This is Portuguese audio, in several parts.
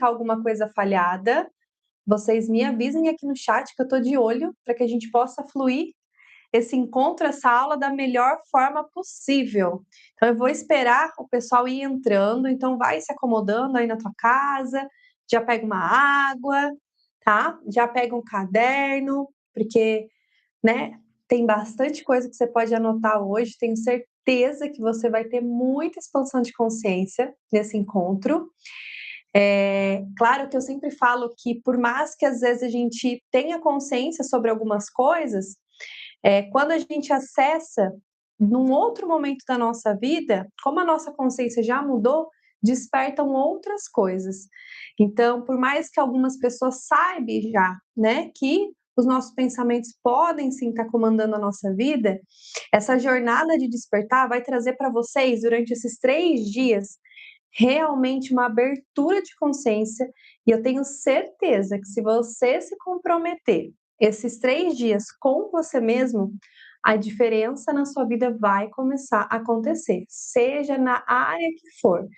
ficar alguma coisa falhada, vocês me avisem aqui no chat que eu estou de olho para que a gente possa fluir esse encontro, essa aula da melhor forma possível. Então, eu vou esperar o pessoal ir entrando, então vai se acomodando aí na tua casa, já pega uma água, tá? Já pega um caderno, porque, né, tem bastante coisa que você pode anotar hoje, tenho certeza que você vai ter muita expansão de consciência nesse encontro. Claro que eu sempre falo que, por mais que às vezes a gente tenha consciência sobre algumas coisas, quando a gente acessa num outro momento da nossa vida, como a nossa consciência já mudou, despertam outras coisas. Então, por mais que algumas pessoas saibam já, né, que os nossos pensamentos podem sim estar comandando a nossa vida, essa jornada de despertar vai trazer para vocês, durante esses 3 dias, realmente uma abertura de consciência, e eu tenho certeza que se você se comprometer esses 3 dias com você mesmo, a diferença na sua vida vai começar a acontecer, seja na área que for.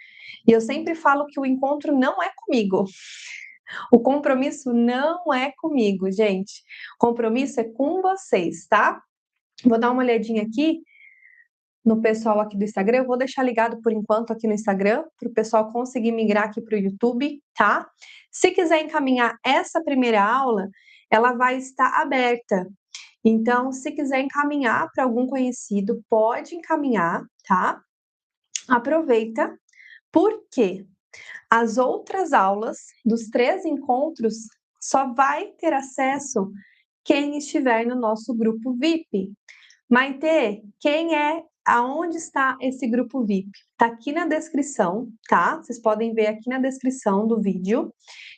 E eu sempre falo que o encontro não é comigo, o compromisso não é comigo, gente. O compromisso é com vocês, tá? Vou dar uma olhadinha aqui no pessoal aqui do Instagram. Eu vou deixar ligado por enquanto aqui no Instagram, para o pessoal conseguir migrar aqui para o YouTube, tá? Se quiser encaminhar essa primeira aula, ela vai estar aberta. Então, se quiser encaminhar para algum conhecido, pode encaminhar, tá? Aproveita, porque as outras aulas dos 3 encontros só vai ter acesso quem estiver no nosso grupo VIP. Maitê, quem é, aonde está esse grupo VIP? Tá aqui na descrição, tá? Vocês podem ver aqui na descrição do vídeo,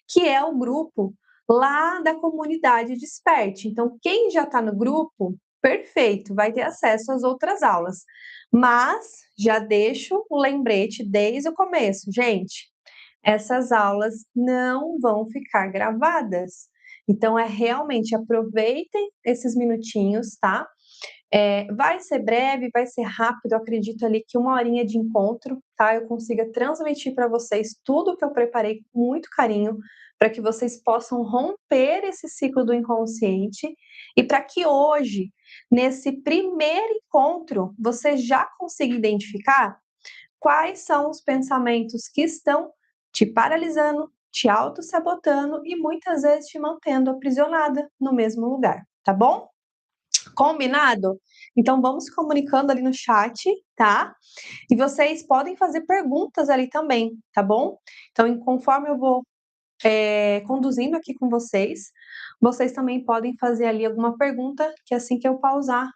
que é o grupo lá da comunidade Desperte. Então, quem já está no grupo, perfeito, vai ter acesso às outras aulas. Mas já deixo o lembrete desde o começo, gente. Essas aulas não vão ficar gravadas. Então, realmente aproveitem esses minutinhos, tá? Vai ser breve, vai ser rápido, eu acredito ali que 1 horinha de encontro, tá? Eu consiga transmitir para vocês tudo que eu preparei com muito carinho, para que vocês possam romper esse ciclo do inconsciente e para que hoje, nesse primeiro encontro, você já consiga identificar quais são os pensamentos que estão te paralisando, te auto-sabotando e muitas vezes te mantendo aprisionada no mesmo lugar, tá bom? Combinado? Então vamos se comunicando ali no chat, tá? E vocês podem fazer perguntas ali também, tá bom? Então, conforme eu vou conduzindo aqui com vocês, vocês também podem fazer ali alguma pergunta, que assim que eu pausar,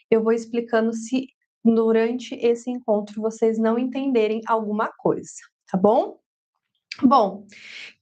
eu vou explicando se durante esse encontro vocês não entenderem alguma coisa, tá bom? Bom,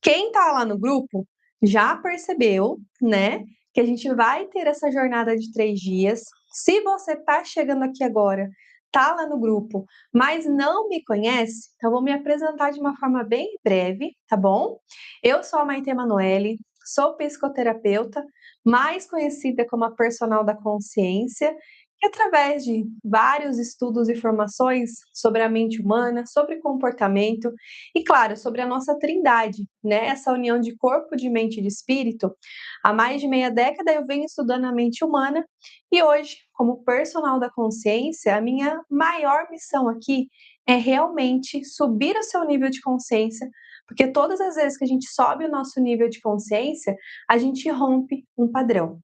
quem tá lá no grupo já percebeu, né, que a gente vai ter essa jornada de 3 dias. Se você tá chegando aqui agora, tá lá no grupo, mas não me conhece, então vou me apresentar de uma forma bem breve, tá bom? Eu sou a Maitê Emanuele, sou psicoterapeuta, mais conhecida como a personal da consciência, e através de vários estudos e formações sobre a mente humana, sobre comportamento, e claro, sobre a nossa trindade, né? Essa união de corpo, de mente e de espírito. Há mais de meia década eu venho estudando a mente humana e hoje, como personal da consciência, a minha maior missão aqui é realmente subir o seu nível de consciência, porque todas as vezes que a gente sobe o nosso nível de consciência, a gente rompe um padrão.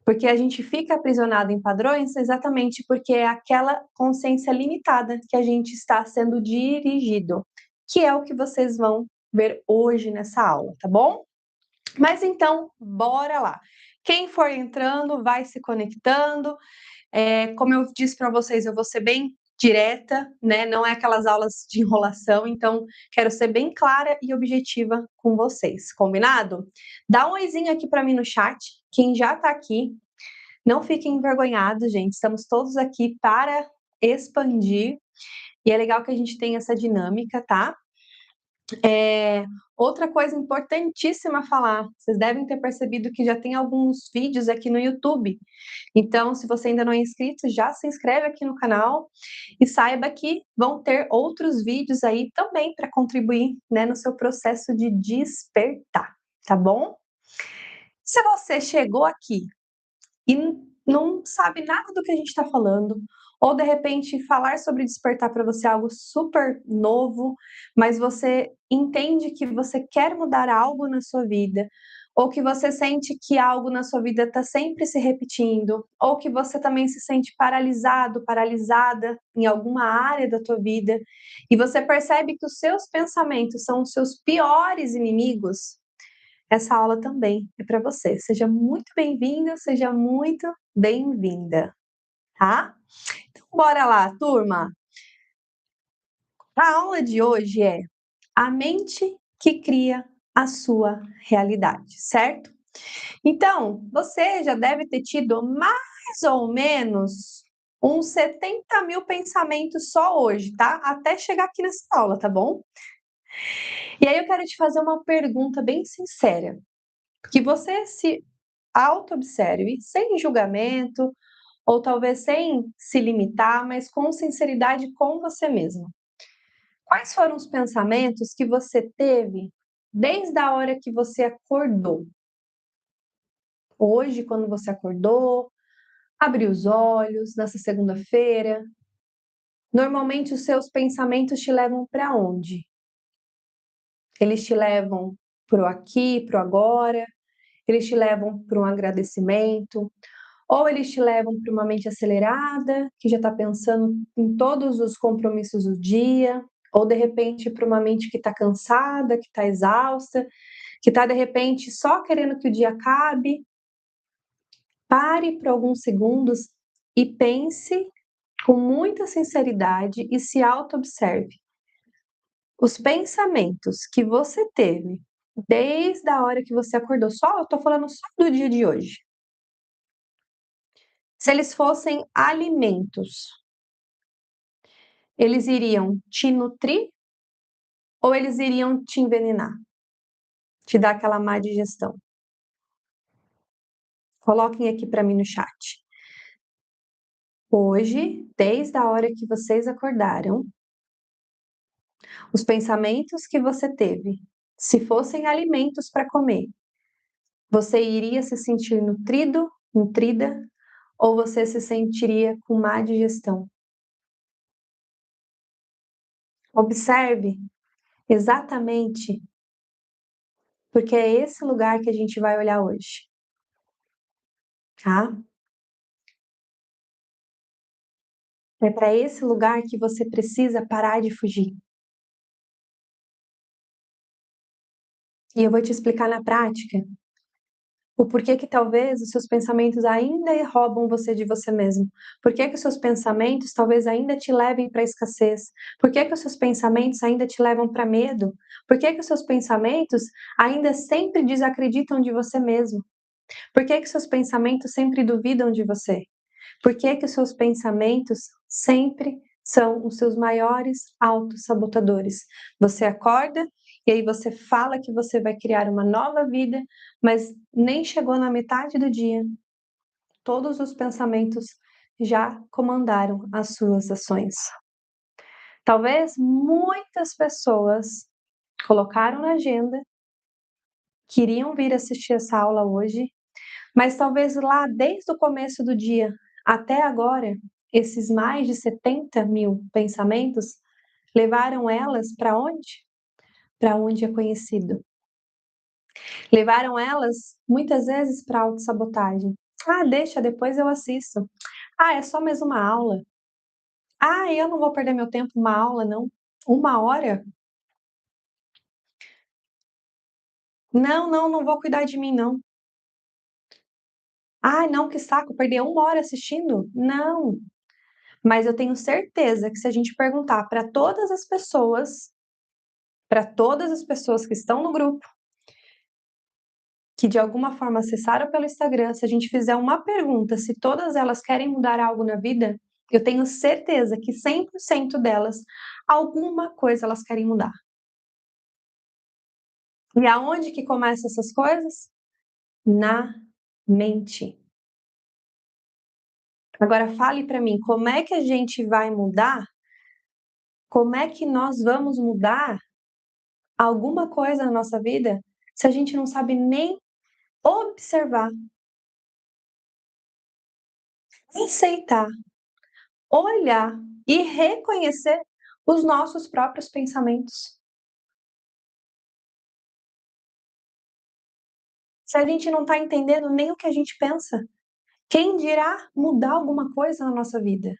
Porque a gente fica aprisionado em padrões exatamente porque é aquela consciência limitada que a gente está sendo dirigido, que é o que vocês vão ver hoje nessa aula, tá bom? Mas então, bora lá. Quem for entrando, vai se conectando. Como eu disse para vocês, eu vou ser bem direta, né? Não é aquelas aulas de enrolação, então quero ser bem clara e objetiva com vocês, combinado? Dá um oizinho aqui para mim no chat, quem já está aqui. Não fiquem envergonhados, gente. Estamos todos aqui para expandir. E é legal que a gente tenha essa dinâmica, tá? Outra coisa importantíssima a falar, vocês devem ter percebido que já tem alguns vídeos aqui no YouTube. Então, se você ainda não é inscrito, já se inscreve aqui no canal e saiba que vão ter outros vídeos aí também para contribuir, né, no seu processo de despertar, tá bom? Se você chegou aqui e não sabe nada do que a gente está falando, ou de repente falar sobre despertar para você é algo super novo, mas você entende que você quer mudar algo na sua vida, ou que você sente que algo na sua vida está sempre se repetindo, ou que você também se sente paralisado, paralisada em alguma área da tua vida, e você percebe que os seus pensamentos são os seus piores inimigos, essa aula também é para você. Seja muito bem-vindo, seja muito bem-vinda, tá? Então, bora lá, turma. A aula de hoje é a mente que cria a sua realidade, certo? Então, você já deve ter tido mais ou menos uns 70 mil pensamentos só hoje, tá? Até chegar aqui nessa aula, tá bom? E aí eu quero te fazer uma pergunta bem sincera, que você se auto-observe, sem julgamento, ou talvez sem se limitar, mas com sinceridade com você mesmo. Quais foram os pensamentos que você teve desde a hora que você acordou? Hoje, quando você acordou, abriu os olhos, nessa segunda-feira, normalmente os seus pensamentos te levam para onde? Eles te levam para o aqui, para o agora, eles te levam para um agradecimento, ou eles te levam para uma mente acelerada, que já está pensando em todos os compromissos do dia, ou de repente para uma mente que está cansada, que está exausta, que está de repente só querendo que o dia acabe. Pare por alguns segundos e pense com muita sinceridade e se auto-observe. Os pensamentos que você teve desde a hora que você acordou, só eu estou falando só do dia de hoje. Se eles fossem alimentos, eles iriam te nutrir ou eles iriam te envenenar? Te dar aquela má digestão? Coloquem aqui para mim no chat. Hoje, desde a hora que vocês acordaram, os pensamentos que você teve, se fossem alimentos para comer, você iria se sentir nutrido, nutrida, ou você se sentiria com má digestão? Observe exatamente, porque é esse lugar que a gente vai olhar hoje, tá? É para esse lugar que você precisa parar de fugir. E eu vou te explicar na prática o porquê que talvez os seus pensamentos ainda roubam você de você mesmo. Por que que os seus pensamentos talvez ainda te levem para a escassez? Por que que os seus pensamentos ainda te levam para medo? Por que que os seus pensamentos ainda sempre desacreditam de você mesmo? Por que que os seus pensamentos sempre duvidam de você? Por que que os seus pensamentos sempre são os seus maiores autossabotadores? Você acorda e aí você fala que você vai criar uma nova vida, mas nem chegou na metade do dia. Todos os pensamentos já comandaram as suas ações. Talvez muitas pessoas colocaram na agenda, queriam vir assistir essa aula hoje, mas talvez lá desde o começo do dia até agora, esses mais de 70 mil pensamentos levaram elas para onde? Para onde é conhecido. Levaram elas, muitas vezes, para a autossabotagem. Ah, deixa, depois eu assisto. Ah, é só mais uma aula. Ah, eu não vou perder meu tempo uma aula, não. Uma hora? Não, não, não vou cuidar de mim, não. Ah, não, que saco, perder uma hora assistindo? Não. Mas eu tenho certeza que se a gente perguntar para todas as pessoas que estão no grupo, que de alguma forma acessaram pelo Instagram, se a gente fizer uma pergunta se todas elas querem mudar algo na vida, eu tenho certeza que 100% delas, alguma coisa elas querem mudar. E aonde que começam essas coisas? Na mente. Agora fale para mim, como é que a gente vai mudar? Como é que nós vamos mudar alguma coisa na nossa vida se a gente não sabe nem observar, aceitar, olhar e reconhecer os nossos próprios pensamentos? Se a gente não está entendendo nem o que a gente pensa, quem dirá mudar alguma coisa na nossa vida?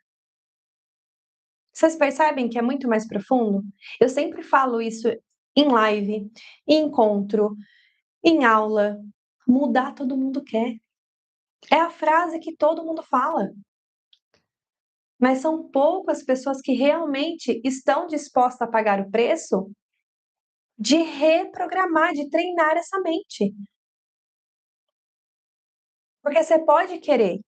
Vocês percebem que é muito mais profundo? Eu sempre falo isso em live, em encontro, em aula. Mudar todo mundo quer. É a frase que todo mundo fala. Mas são poucas pessoas que realmente estão dispostas a pagar o preço de reprogramar, de treinar essa mente. Porque você pode querer,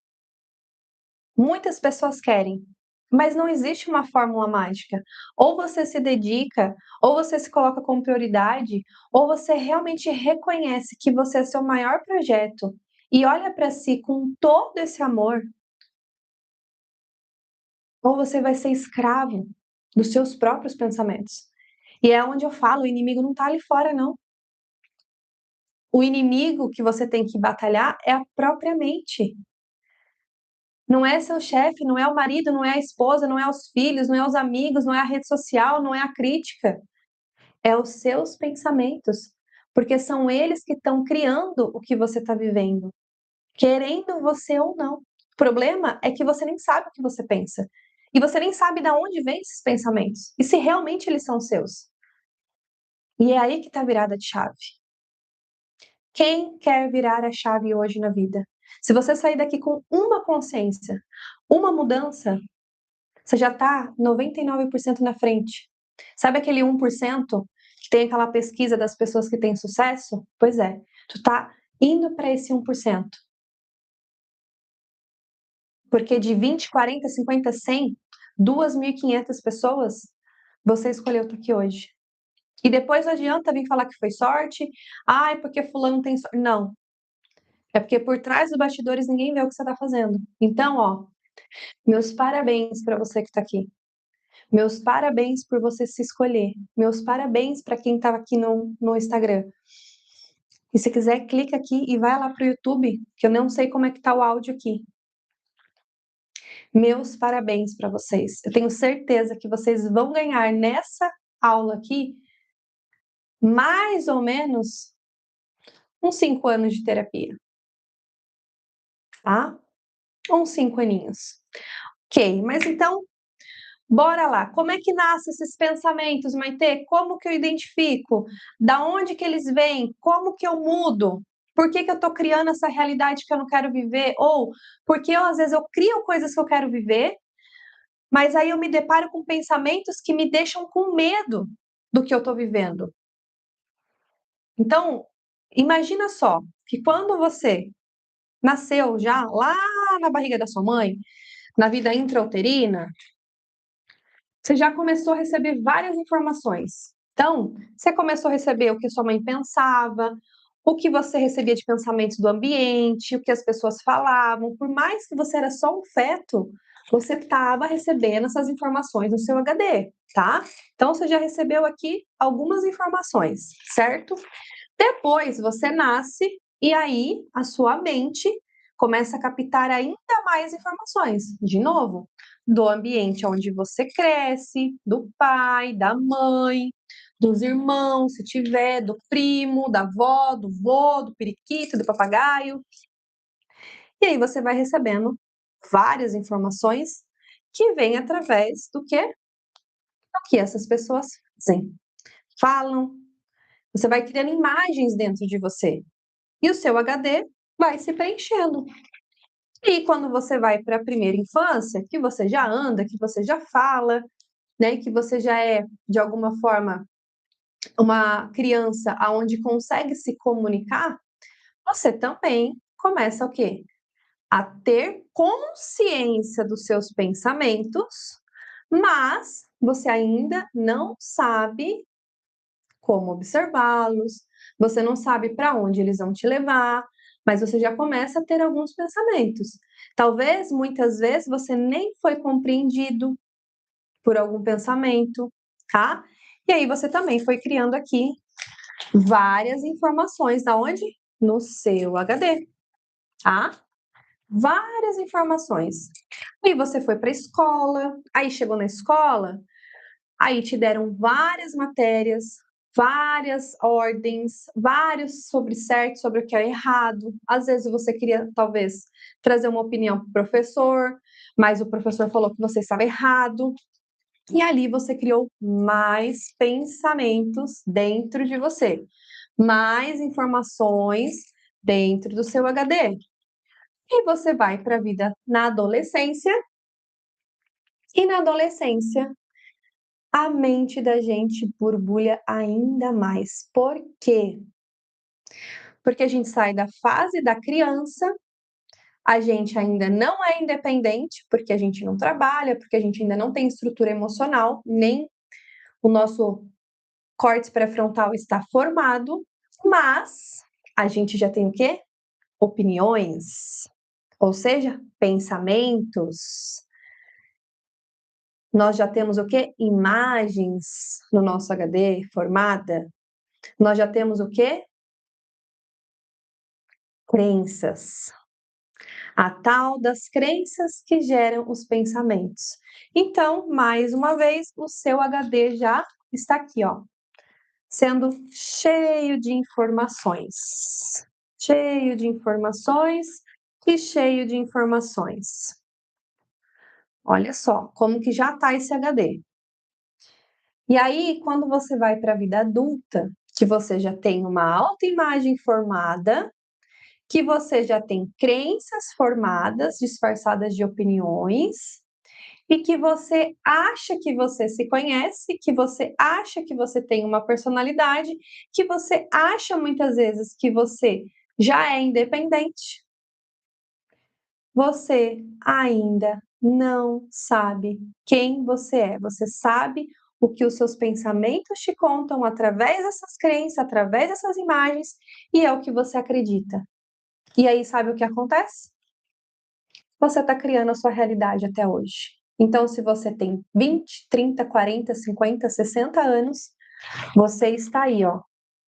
muitas pessoas querem, mas não existe uma fórmula mágica. Ou você se dedica, ou você se coloca como prioridade, ou você realmente reconhece que você é seu maior projeto e olha para si com todo esse amor, ou você vai ser escravo dos seus próprios pensamentos. E é onde eu falo, o inimigo não está ali fora, não. O inimigo que você tem que batalhar é a própria mente. Não é seu chefe, não é o marido, não é a esposa, não é os filhos, não é os amigos, não é a rede social, não é a crítica. É os seus pensamentos. Porque são eles que estão criando o que você está vivendo, querendo você ou não. O problema é que você nem sabe o que você pensa. E você nem sabe de onde vêm esses pensamentos. E se realmente eles são seus. E é aí que está a virada de chave. Quem quer virar a chave hoje na vida? Se você sair daqui com uma consciência, uma mudança, você já está 99% na frente. Sabe aquele 1% que tem aquela pesquisa das pessoas que têm sucesso? Pois é, tu está indo para esse 1%. Porque de 20, 40, 50, 100, 2.500 pessoas, você escolheu estar aqui hoje. E depois não adianta vir falar que foi sorte, ai, porque fulano tem sorte. Não, é porque por trás dos bastidores ninguém vê o que você está fazendo. Então, ó, meus parabéns para você que está aqui. Meus parabéns por você se escolher. Meus parabéns para quem estava aqui no Instagram. E se quiser, clica aqui e vai lá para o YouTube, que eu não sei como é que tá o áudio aqui. Meus parabéns para vocês. Eu tenho certeza que vocês vão ganhar nessa aula aqui mais ou menos uns 5 anos de terapia, tá? Uns 5 aninhos. Ok, mas então bora lá. Como é que nascem esses pensamentos, Maitê? Como que eu identifico? Da onde que eles vêm? Como que eu mudo? Por que que eu estou criando essa realidade que eu não quero viver? Ou porque às vezes eu crio coisas que eu quero viver, mas aí eu me deparo com pensamentos que me deixam com medo do que eu estou vivendo. Então, imagina só que quando você nasceu já lá na barriga da sua mãe, na vida intrauterina, você já começou a receber várias informações. Então, você começou a receber o que sua mãe pensava, o que você recebia de pensamentos do ambiente, o que as pessoas falavam. Por mais que você era só um feto, você estava recebendo essas informações no seu HD, tá? Então, você já recebeu aqui algumas informações, certo? Depois você nasce e aí a sua mente começa a captar ainda mais informações. De novo, do ambiente onde você cresce, do pai, da mãe, dos irmãos, se tiver, do primo, da avó, do vô, do periquito, do papagaio. E aí você vai recebendo várias informações que vêm através do que essas pessoas fazem, falam. Você vai criando imagens dentro de você. E o seu HD vai se preenchendo. E quando você vai para a primeira infância, que você já anda, que você já fala, né, que você já é de alguma forma uma criança aonde consegue se comunicar, você também começa o quê? A ter consciência dos seus pensamentos, mas você ainda não sabe como observá-los, você não sabe para onde eles vão te levar, mas você já começa a ter alguns pensamentos. Talvez, muitas vezes, você nem foi compreendido por algum pensamento, tá? E aí você também foi criando aqui várias informações, aonde? No seu HD, tá? Várias informações. E você foi para a escola, aí chegou na escola, aí te deram várias matérias, várias ordens, vários sobre certo, sobre o que é errado. Às vezes você queria, talvez, trazer uma opinião para o professor, mas o professor falou que você estava errado. E ali você criou mais pensamentos dentro de você, mais informações dentro do seu HD. E você vai para a vida na adolescência, e na adolescência a mente da gente borbulha ainda mais. Por quê? Porque a gente sai da fase da criança, a gente ainda não é independente, porque a gente não trabalha, porque a gente ainda não tem estrutura emocional, nem o nosso córtex pré-frontal está formado, mas a gente já tem o quê? Opiniões, ou seja, pensamentos. Nós já temos o quê? Imagens no nosso HD formada. Nós já temos o quê? Crenças. A tal das crenças que geram os pensamentos. Então, mais uma vez, o seu HD já está aqui, ó, sendo cheio de informações. Cheio de informações e cheio de informações. Olha só como que já está esse HD. E aí, quando você vai para a vida adulta, que você já tem uma autoimagem formada, que você já tem crenças formadas, disfarçadas de opiniões, e que você acha que você se conhece, que você acha que você tem uma personalidade, que você acha muitas vezes que você já é independente, você ainda não sabe quem você é. Você sabe o que os seus pensamentos te contam através dessas crenças, através dessas imagens, e é o que você acredita. E aí, sabe o que acontece? Você está criando a sua realidade até hoje. Então, se você tem 20, 30, 40, 50, 60 anos, você está aí, ó,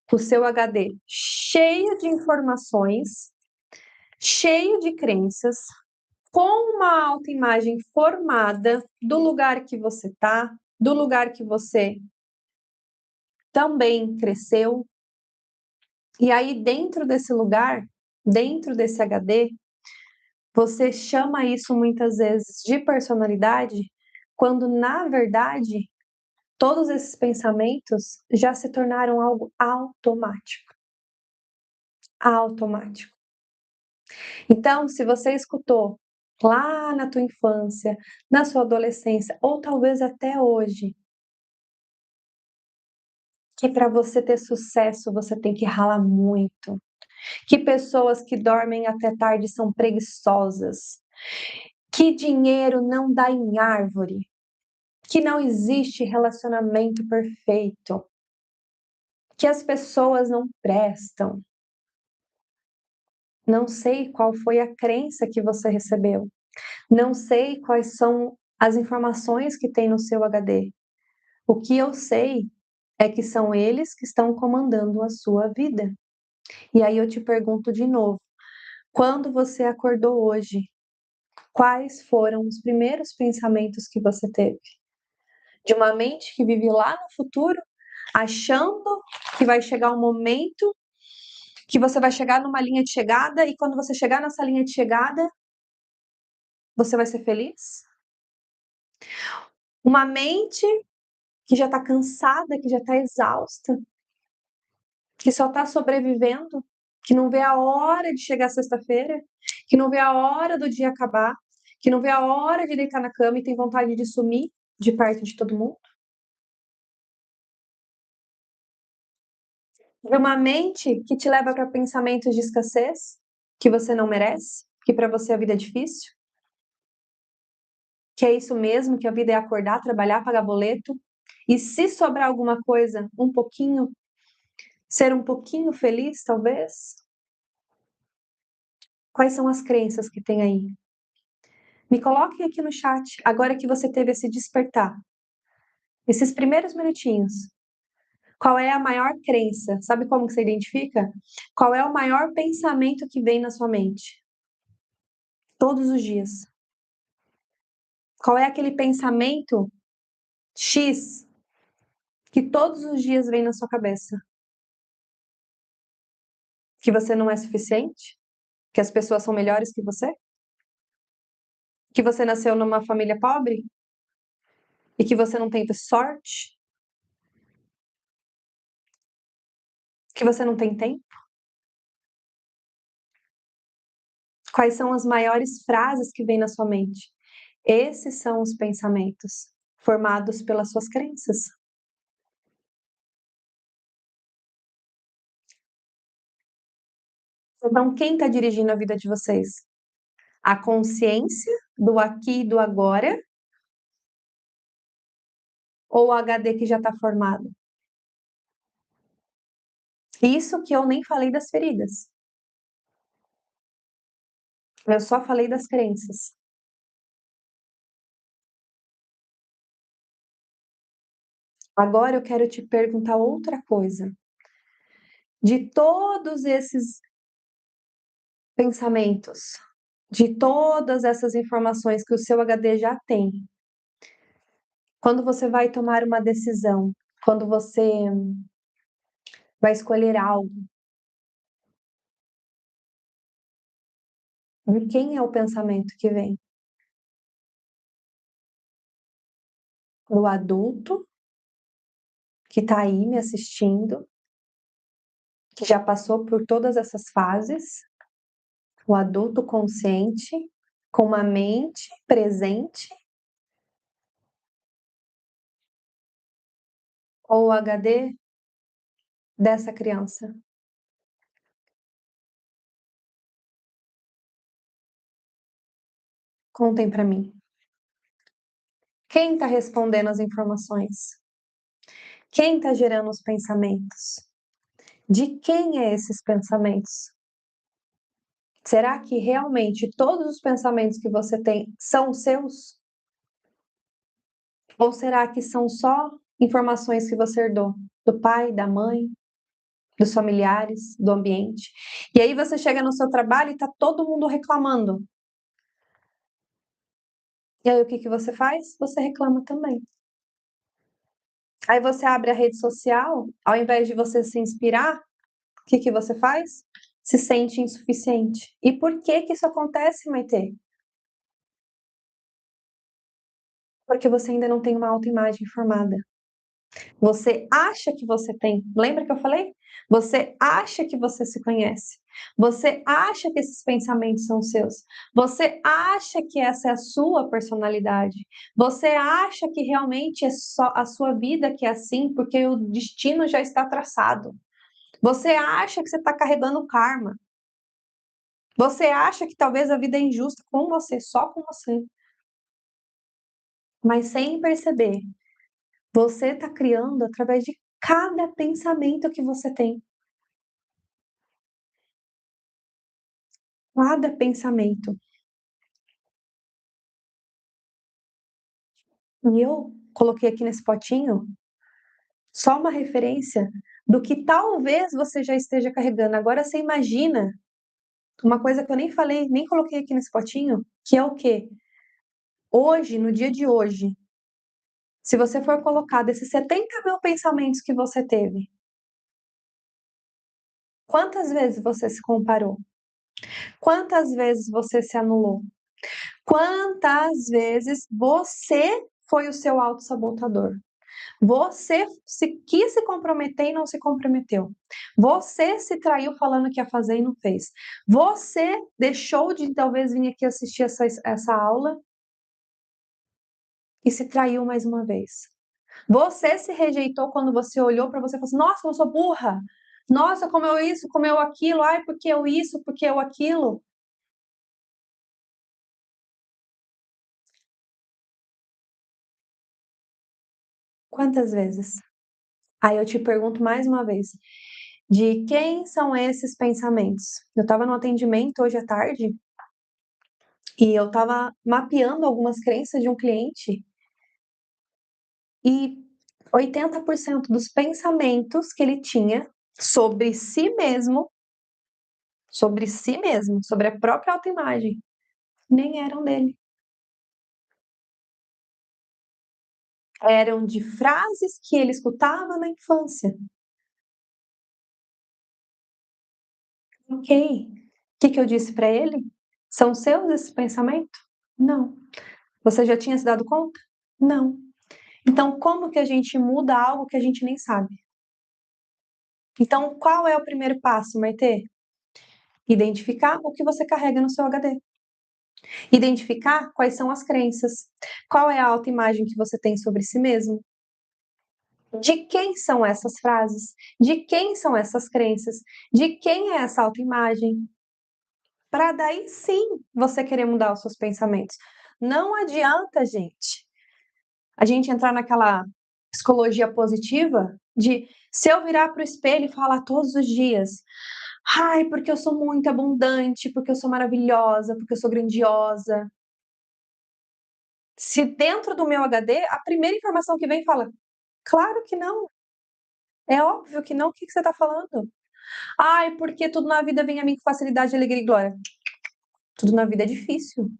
com o seu HD cheio de informações, cheio de crenças, com uma autoimagem formada do lugar que você está, do lugar que você também cresceu. E aí, dentro desse lugar, dentro desse HD, você chama isso muitas vezes de personalidade, quando na verdade todos esses pensamentos já se tornaram algo automático. Automático. Então, se você escutou lá na tua infância, na sua adolescência, ou talvez até hoje, que para você ter sucesso você tem que ralar muito, que pessoas que dormem até tarde são preguiçosas, que dinheiro não dá em árvore, que não existe relacionamento perfeito, que as pessoas não prestam. Não sei qual foi a crença que você recebeu. Não sei quais são as informações que tem no seu HD. O que eu sei é que são eles que estão comandando a sua vida. E aí eu te pergunto de novo: quando você acordou hoje, quais foram os primeiros pensamentos que você teve? De uma mente que vive lá no futuro, achando que vai chegar um momento que você vai chegar numa linha de chegada e quando você chegar nessa linha de chegada, você vai ser feliz? Uma mente que já está cansada, que já está exausta, que só está sobrevivendo, que não vê a hora de chegar sexta-feira, que não vê a hora do dia acabar, que não vê a hora de deitar na cama e tem vontade de sumir de perto de todo mundo. Vê uma mente que te leva para pensamentos de escassez, que você não merece, que para você a vida é difícil, que é isso mesmo, que a vida é acordar, trabalhar, pagar boleto, e se sobrar alguma coisa, um pouquinho, Ser um pouquinho feliz, talvez? Quais são as crenças que tem aí? Me coloquem aqui no chat, agora que você teve esse despertar, esses primeiros minutinhos. Qual é a maior crença? Sabe como que você identifica? Qual é o maior pensamento que vem na sua mente? Todos os dias. Qual é aquele pensamento X que todos os dias vem na sua cabeça? Que você não é suficiente? Que as pessoas são melhores que você? Que você nasceu numa família pobre? E que você não teve sorte? Que você não tem tempo? Quais são as maiores frases que vêm na sua mente? Esses são os pensamentos formados pelas suas crenças. Então, quem está dirigindo a vida de vocês? A consciência do aqui e do agora ou o HD que já está formado? Isso que eu nem falei das feridas. Eu só falei das crenças. Agora eu quero te perguntar outra coisa. De todos esses pensamentos, de todas essas informações que o seu HD já tem, quando você vai tomar uma decisão, quando você vai escolher algo, de quem é o pensamento que vem? Do adulto que está aí me assistindo, que já passou por todas essas fases, o adulto consciente, com uma mente presente, ou o HD dessa criança? Contem para mim. Quem está respondendo as informações? Quem está gerando os pensamentos? De quem é esses pensamentos? Será que realmente todos os pensamentos que você tem são seus? Ou será que são só informações que você herdou do pai, da mãe, dos familiares, do ambiente? E aí você chega no seu trabalho e está todo mundo reclamando. E aí o que que você faz? Você reclama também. Aí você abre a rede social, ao invés de você se inspirar, o que que você faz? Se sente insuficiente. E por que que isso acontece, Maitê? Porque você ainda não tem uma autoimagem formada. Você acha que você tem. Lembra que eu falei? Você acha que você se conhece. Você acha que esses pensamentos são seus. Você acha que essa é a sua personalidade. Você acha que realmente é só a sua vida que é assim, porque o destino já está traçado. Você acha que você está carregando karma. Você acha que talvez a vida é injusta com você, só com você. Mas sem perceber, você está criando através de cada pensamento que você tem. Cada pensamento. E eu coloquei aqui nesse potinho só uma referência do que talvez você já esteja carregando. Agora você imagina uma coisa que eu nem falei, nem coloquei aqui nesse potinho, que é o quê? Hoje, no dia de hoje, se você for colocar desses 70 mil pensamentos que você teve, quantas vezes você se comparou? Quantas vezes você se anulou? Quantas vezes você foi o seu autossabotador? Você se quis se comprometer e não se comprometeu. Você se traiu falando que ia fazer e não fez. Você deixou de talvez vir aqui assistir essa aula e se traiu mais uma vez. Você se rejeitou quando você olhou para você e falou assim: nossa, eu sou burra. Nossa, como eu isso, como eu aquilo. Ai, porque eu isso, porque eu aquilo. Quantas vezes? Aí eu te pergunto mais uma vez: De quem são esses pensamentos? Eu estava no atendimento hoje à tarde e eu estava mapeando algumas crenças de um cliente e 80% dos pensamentos que ele tinha sobre si mesmo, sobre a própria autoimagem, nem eram dele. Eram de frases que ele escutava na infância. Ok. O que eu disse para ele? São seus esses pensamentos? Não. Você já tinha se dado conta? Não. Então, como que a gente muda algo que a gente nem sabe? Então, qual é o primeiro passo, Maitê? Identificar o que você carrega no seu HD. Identificar quais são as crenças. Qual é a autoimagem que você tem sobre si mesmo? De quem são essas frases? De quem são essas crenças? De quem é essa autoimagem? Para daí sim você querer mudar os seus pensamentos. Não adianta, gente, a gente entrar naquela psicologia positiva de se eu virar para o espelho e falar todos os dias, ai, porque eu sou muito abundante, porque eu sou maravilhosa, porque eu sou grandiosa. Se dentro do meu HD, a primeira informação que vem fala, claro que não. É óbvio que não. O que você está falando? Ai, porque tudo na vida vem a mim com facilidade, alegria e glória. Tudo na vida é difícil.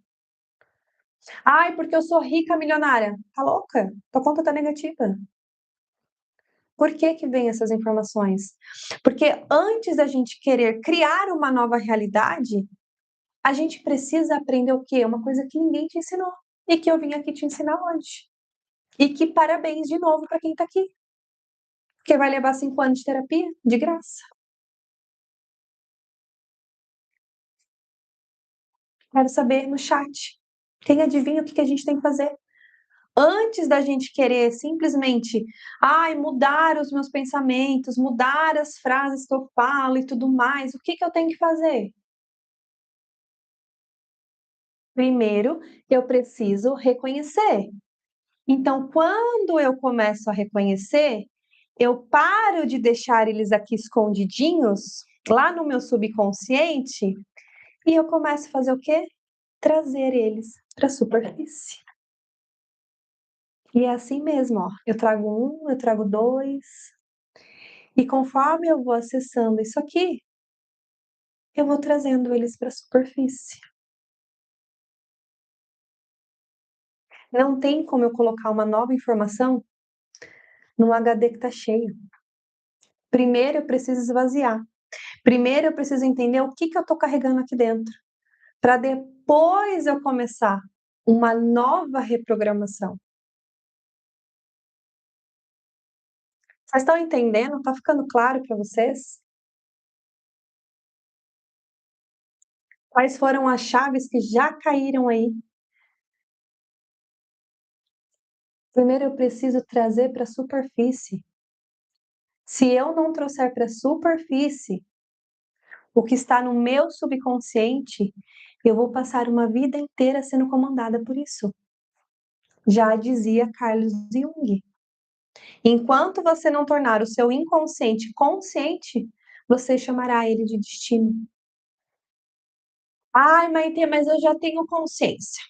Ai, porque eu sou rica, milionária. Tá louca? Tua conta tá negativa. Por que que vem essas informações? Porque antes da gente querer criar uma nova realidade, a gente precisa aprender o quê? Uma coisa que ninguém te ensinou e que eu vim aqui te ensinar hoje. E que parabéns de novo para quem tá aqui. Porque vai levar 5 anos de terapia de graça. Quero saber no chat. Quem adivinha o que a gente tem que fazer? Antes da gente querer simplesmente, ai, mudar os meus pensamentos, mudar as frases que eu falo e tudo mais, o que eu tenho que fazer? Primeiro, eu preciso reconhecer. Então, quando eu começo a reconhecer, eu paro de deixar eles aqui escondidinhos, lá no meu subconsciente, e eu começo a fazer o quê? Trazer eles para a superfície. E é assim mesmo, ó. Eu trago um, eu trago dois, e conforme eu vou acessando isso aqui, eu vou trazendo eles para a superfície. Não tem como eu colocar uma nova informação num HD que está cheio. Primeiro eu preciso esvaziar. Primeiro eu preciso entender o que eu estou carregando aqui dentro, para depois eu começar uma nova reprogramação. Vocês estão entendendo? Está ficando claro para vocês? Quais foram as chaves que já caíram aí? Primeiro eu preciso trazer para a superfície. Se eu não trouxer para a superfície o que está no meu subconsciente, eu vou passar uma vida inteira sendo comandada por isso. Já dizia Carlos Jung. Enquanto você não tornar o seu inconsciente consciente, você chamará ele de destino. Ai, Maite, mas eu já tenho consciência.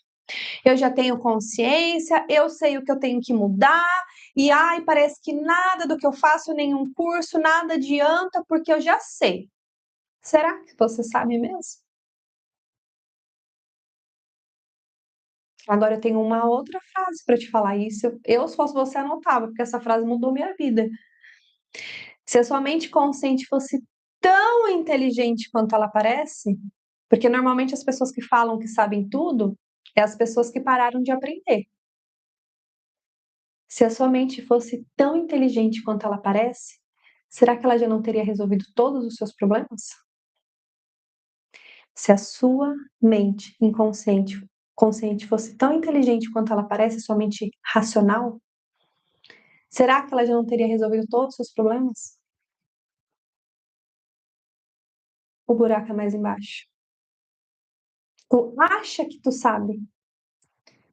Eu já tenho consciência, eu sei o que eu tenho que mudar, e ai, parece que nada do que eu faço, nenhum curso, nada adianta, porque eu já sei. Será que você sabe mesmo? Agora eu tenho uma outra frase para te falar isso. Eu, se fosse você, anotava, porque essa frase mudou minha vida. Se a sua mente consciente fosse tão inteligente quanto ela parece, porque normalmente as pessoas que falam que sabem tudo é as pessoas que pararam de aprender. Se a sua mente fosse tão inteligente quanto ela parece, será que ela já não teria resolvido todos os seus problemas? Se a sua mente inconsciente, consciente fosse tão inteligente quanto ela parece, sua mente racional, será que ela já não teria resolvido todos os seus problemas? O buraco é mais embaixo. Tu acha que tu sabe,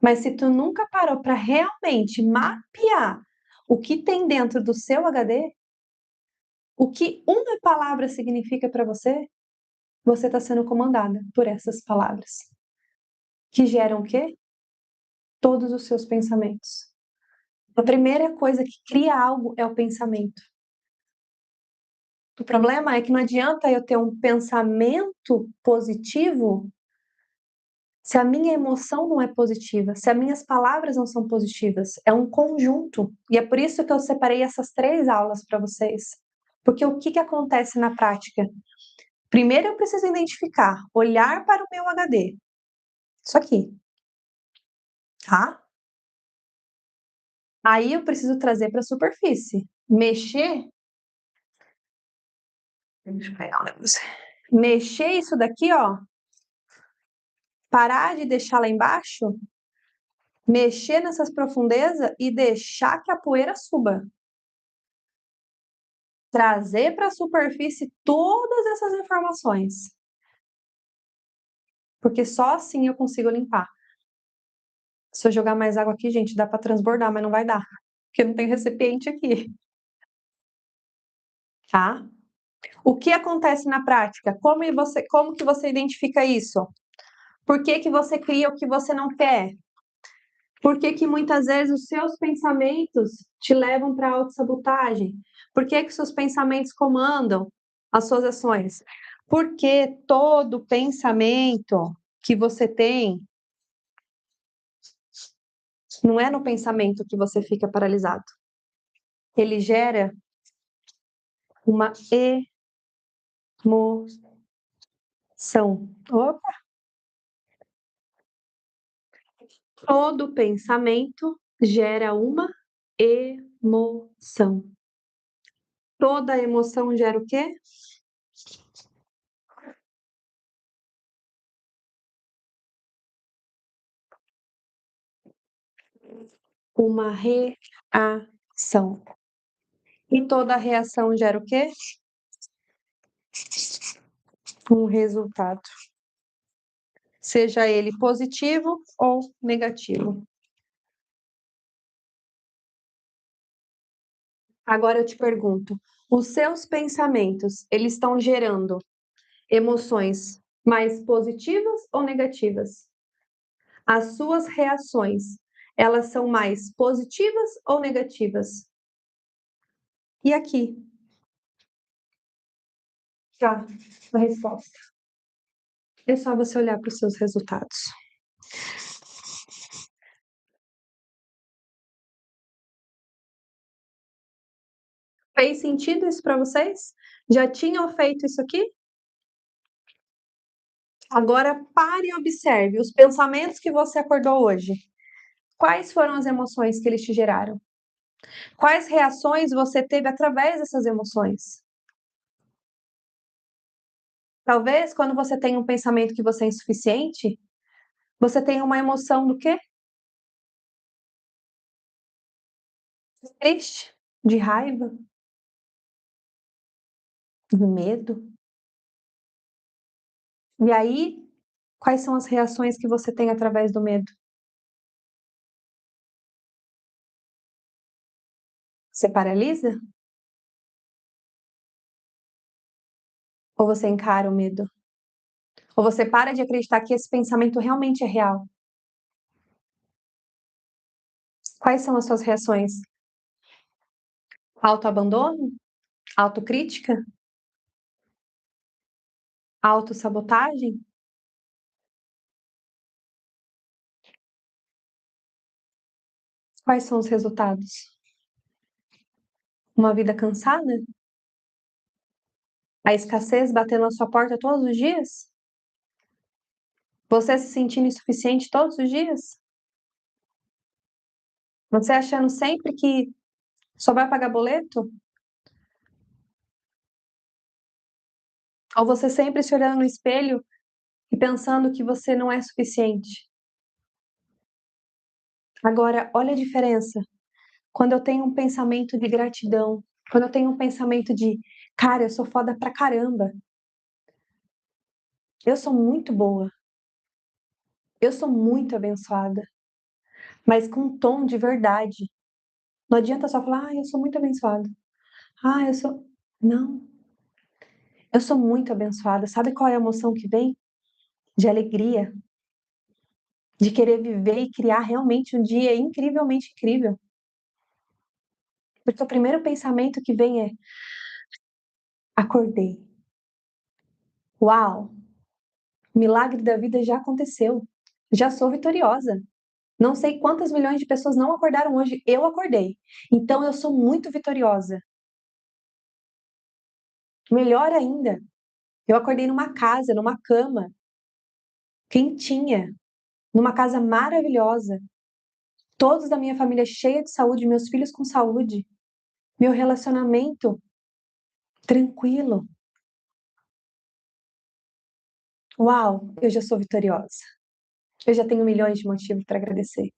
mas se tu nunca parou para realmente mapear o que tem dentro do seu HD, O que uma palavra significa para você, você está sendo comandada por essas palavras. Que geram o quê? Todos os seus pensamentos. A primeira coisa que cria algo é o pensamento. O problema é que não adianta eu ter um pensamento positivo se a minha emoção não é positiva, se as minhas palavras não são positivas. É um conjunto. E é por isso que eu separei essas 3 aulas para vocês. Porque o que acontece na prática? Primeiro eu preciso identificar, olhar para o meu HD. Isso aqui, tá? Aí eu preciso trazer para a superfície. Mexer. Deixa eu pegar um negócio. Mexer isso daqui, ó. Parar de deixar lá embaixo. Mexer nessas profundezas e deixar que a poeira suba. Trazer para a superfície todas essas informações. Porque só assim eu consigo limpar. Se eu jogar mais água aqui, gente, dá para transbordar, mas não vai dar. Porque não tem recipiente aqui. Tá? O que acontece na prática? Como que você identifica isso? Por que você cria o que você não quer? Por que muitas vezes os seus pensamentos te levam para a autossabotagem? Por que seus pensamentos comandam as suas ações? Porque todo pensamento que você tem, não é no pensamento que você fica paralisado. Ele gera uma emoção. Opa! Todo pensamento gera uma emoção. Toda emoção gera o quê? Uma reação. E toda reação gera o quê? Um resultado. Seja ele positivo ou negativo. Agora eu te pergunto, os seus pensamentos, eles estão gerando emoções mais positivas ou negativas? As suas reações, elas são mais positivas ou negativas? E aqui? Já, a resposta. É só você olhar para os seus resultados. Fez sentido isso para vocês? Já tinham feito isso aqui? Agora pare e observe os pensamentos que você acordou hoje. Quais foram as emoções que eles te geraram? Quais reações você teve através dessas emoções? Talvez quando você tem um pensamento que você é insuficiente, você tenha uma emoção do quê? Triste, de raiva, de medo. E aí, quais são as reações que você tem através do medo? Você paralisa? Ou você encara o medo? Ou você para de acreditar que esse pensamento realmente é real? Quais são as suas reações? Autoabandono? Autocrítica? Autossabotagem? Quais são os resultados? Uma vida cansada? A escassez batendo na sua porta todos os dias? Você se sentindo insuficiente todos os dias? Você achando sempre que só vai pagar boleto? Ou você sempre se olhando no espelho e pensando que você não é suficiente? Agora, olha a diferença. Quando eu tenho um pensamento de gratidão, quando eu tenho um pensamento de, cara, eu sou foda pra caramba, eu sou muito boa, eu sou muito abençoada, mas com um tom de verdade. Não adianta só falar, eu sou muito abençoada. Eu sou. Não, eu sou muito abençoada. Sabe qual é a emoção que vem? De alegria, de querer viver e criar realmente um dia incrivelmente incrível. Porque o primeiro pensamento que vem é: acordei. Uau! O milagre da vida já aconteceu. Já sou vitoriosa. Não sei quantas milhões de pessoas não acordaram hoje. Eu acordei. Então eu sou muito vitoriosa. Melhor ainda, eu acordei numa casa, numa cama, quentinha, numa casa maravilhosa. Todos da minha família cheia de saúde, meus filhos com saúde, meu relacionamento tranquilo. Uau, eu já sou vitoriosa. Eu já tenho milhões de motivos para agradecer.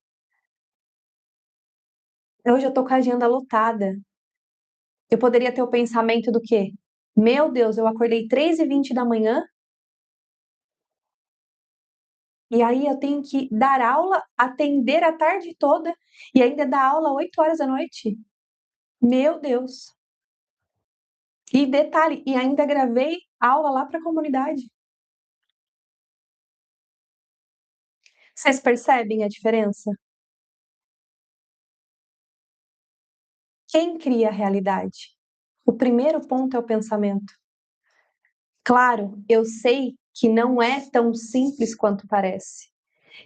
Hoje eu tô com a agenda lotada. Eu poderia ter o pensamento do quê? Meu Deus, eu acordei 3h20 da manhã e aí eu tenho que dar aula, atender a tarde toda e ainda dar aula 8 horas da noite. Meu Deus. E detalhe, e ainda gravei aula lá para a comunidade. Vocês percebem a diferença? Quem cria a realidade? O primeiro ponto é o pensamento. Claro, eu sei que não é tão simples quanto parece.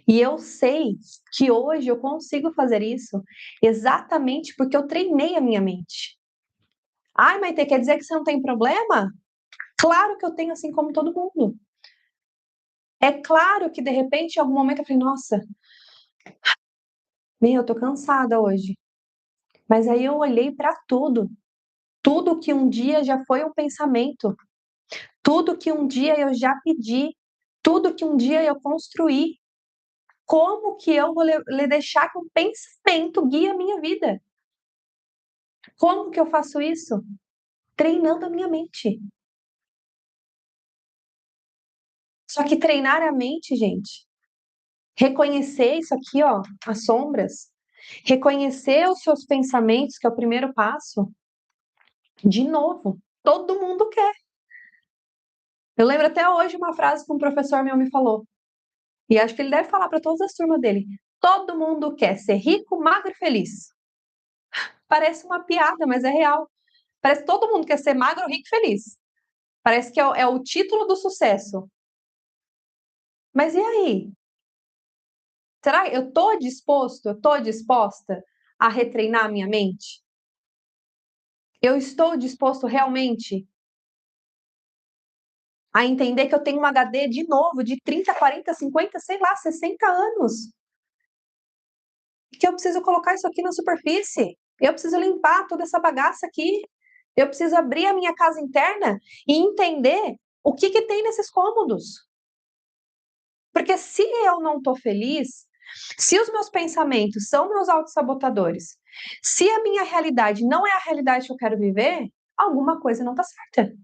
E eu sei que hoje eu consigo fazer isso exatamente porque eu treinei a minha mente. Ai, Maite, quer dizer que você não tem problema? Claro que eu tenho, assim como todo mundo. É claro que de repente, em algum momento, eu falei, nossa, meu, eu tô cansada hoje. Mas aí eu olhei para tudo. Tudo que um dia já foi um pensamento. Tudo que um dia eu já pedi. Tudo que um dia eu construí. Como que eu vou deixar que um pensamento guie a minha vida? Como que eu faço isso? Treinando a minha mente. Só que treinar a mente, gente, reconhecer isso aqui, ó, as sombras, reconhecer os seus pensamentos, que é o primeiro passo, de novo, todo mundo quer. Eu lembro até hoje uma frase que um professor meu me falou, e acho que ele deve falar para todas as turmas dele: todo mundo quer ser rico, magro e feliz. Parece uma piada, mas é real. Parece que todo mundo quer ser magro, rico e feliz. Parece que é o título do sucesso. Mas e aí? Será que eu estou disposto, eu estou disposta a retreinar a minha mente? Eu estou disposto realmente a entender que eu tenho um HD de novo de 30, 40, 50, sei lá, 60 anos. E que eu preciso colocar isso aqui na superfície. Eu preciso limpar toda essa bagaça aqui. Eu preciso abrir a minha casa interna e entender o que, que tem nesses cômodos. Porque se eu não estou feliz, se os meus pensamentos são meus autossabotadores, se a minha realidade não é a realidade que eu quero viver, alguma coisa não está certa.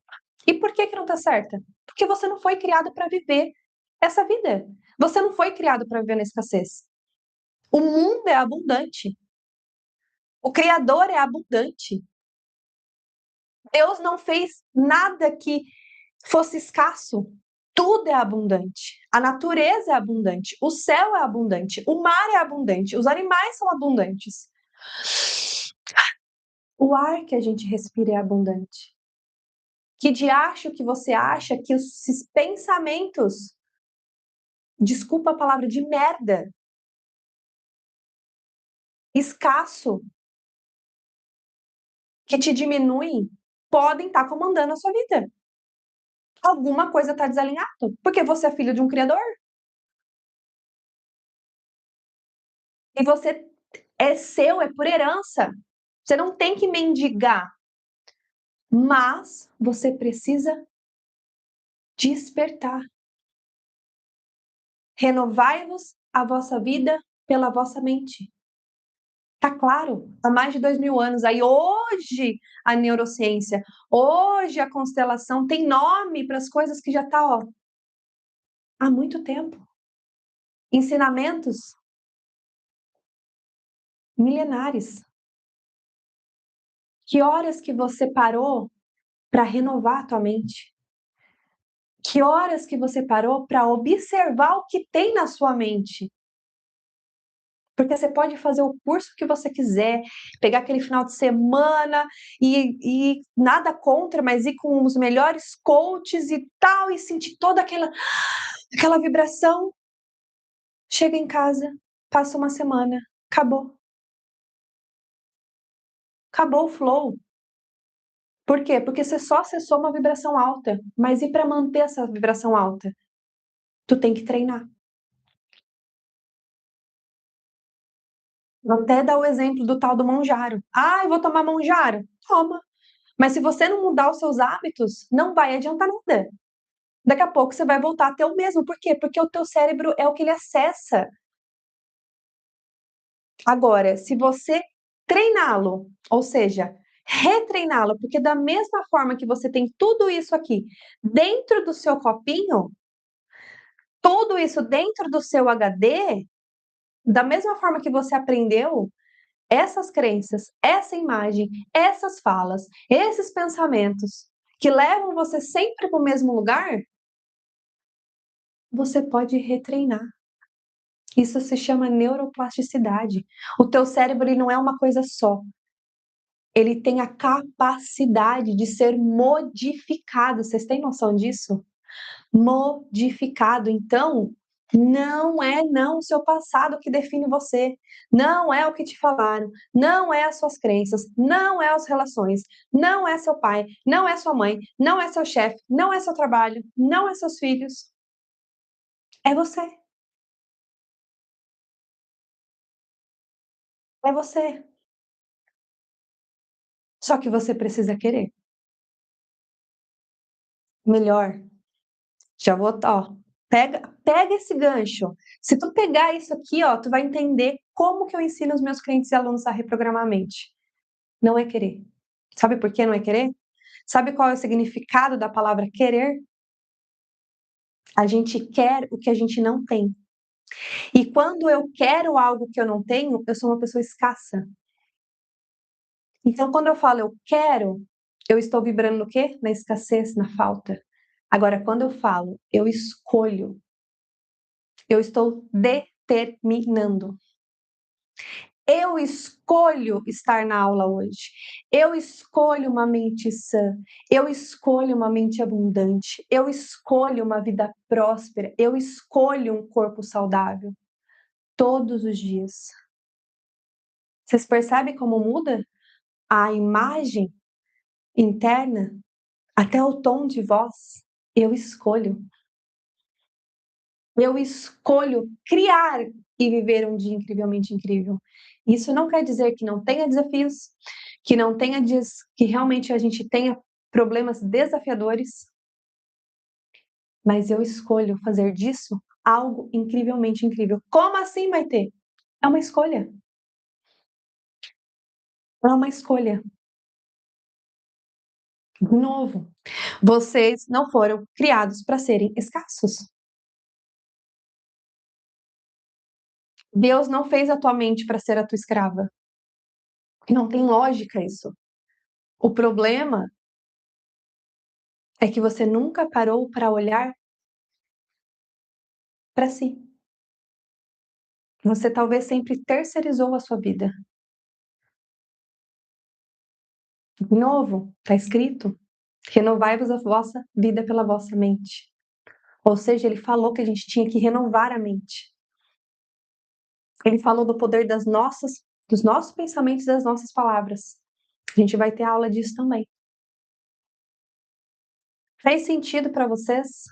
E por que não está certa? Porque você não foi criado para viver essa vida. Você não foi criado para viver na escassez. O mundo é abundante. O Criador é abundante. Deus não fez nada que fosse escasso. Tudo é abundante. A natureza é abundante. O céu é abundante. O mar é abundante. Os animais são abundantes. O ar que a gente respira é abundante. Que diacho que você acha que esses pensamentos, desculpa a palavra, de merda, escasso, que te diminuem, podem estar comandando a sua vida? Alguma coisa está desalinhado, porque você é filho de um criador. E você é seu, é por herança. Você não tem que mendigar, mas você precisa despertar. Renovai-vos a vossa vida pela vossa mente. Tá claro, há mais de 2000 anos. Aí hoje a neurociência, hoje a constelação tem nome para as coisas que já tá, ó, há muito tempo. Ensinamentos milenares. Que horas que você parou para renovar a tua mente? Que horas que você parou para observar o que tem na sua mente? Porque você pode fazer o curso que você quiser, pegar aquele final de semana e nada contra, mas ir com os melhores coaches e tal, e sentir toda aquela vibração. Chega em casa, passa uma semana, acabou. Acabou o flow. Por quê? Porque você só acessou uma vibração alta. Mas e para manter essa vibração alta? Tu tem que treinar. Vou até dar o exemplo do tal do Monjaro. Ah, eu vou tomar Monjaro? Toma. Mas se você não mudar os seus hábitos, não vai adiantar nada. Daqui a pouco você vai voltar a ter o mesmo. Por quê? Porque o teu cérebro é o que ele acessa. Agora, se você treiná-lo, ou seja, retreiná-lo, porque da mesma forma que você tem tudo isso aqui dentro do seu copinho, tudo isso dentro do seu HD, da mesma forma que você aprendeu, essas crenças, essa imagem, essas falas, esses pensamentos que levam você sempre para o mesmo lugar, você pode retreinar. Isso se chama neuroplasticidade. O teu cérebro ele não é uma coisa só. Ele tem a capacidade de ser modificado. Vocês têm noção disso? Modificado. Então, não o seu passado que define você. Não é o que te falaram. Não é as suas crenças. Não é as relações. Não é seu pai. Não é sua mãe. Não é seu chefe. Não é seu trabalho. Não é seus filhos. É você. É você. Só que você precisa querer. Melhor. Já vou, ó, pega esse gancho. Se tu pegar isso aqui, ó, tu vai entender como que eu ensino os meus clientes e alunos a reprogramar a mente. Não é querer. Sabe por que não é querer? Sabe qual é o significado da palavra querer? A gente quer o que a gente não tem. E quando eu quero algo que eu não tenho, eu sou uma pessoa escassa. Então, quando eu falo eu quero, eu estou vibrando no quê? Na escassez, na falta. Agora, quando eu falo eu escolho, eu estou determinando. Eu escolho estar na aula hoje. Eu escolho uma mente sã. Eu escolho uma mente abundante. Eu escolho uma vida próspera. Eu escolho um corpo saudável. Todos os dias. Vocês percebem como muda a imagem interna? Até o tom de voz. Eu escolho. Eu escolho criar e viver um dia incrivelmente incrível. Isso não quer dizer que não tenha desafios, que não tenha dias que realmente a gente tenha problemas desafiadores, mas eu escolho fazer disso algo incrivelmente incrível. Como assim, Maitê? É uma escolha. É uma escolha. De novo, vocês não foram criados para serem escassos. Deus não fez a tua mente para ser a tua escrava. Não tem lógica isso. O problema é que você nunca parou para olhar para si. Você talvez sempre terceirizou a sua vida. De novo, está escrito: renovai-vos a vossa vida pela vossa mente. Ou seja, ele falou que a gente tinha que renovar a mente. Ele falou do poder dos nossos pensamentos e das nossas palavras. A gente vai ter aula disso também. Fez sentido para vocês?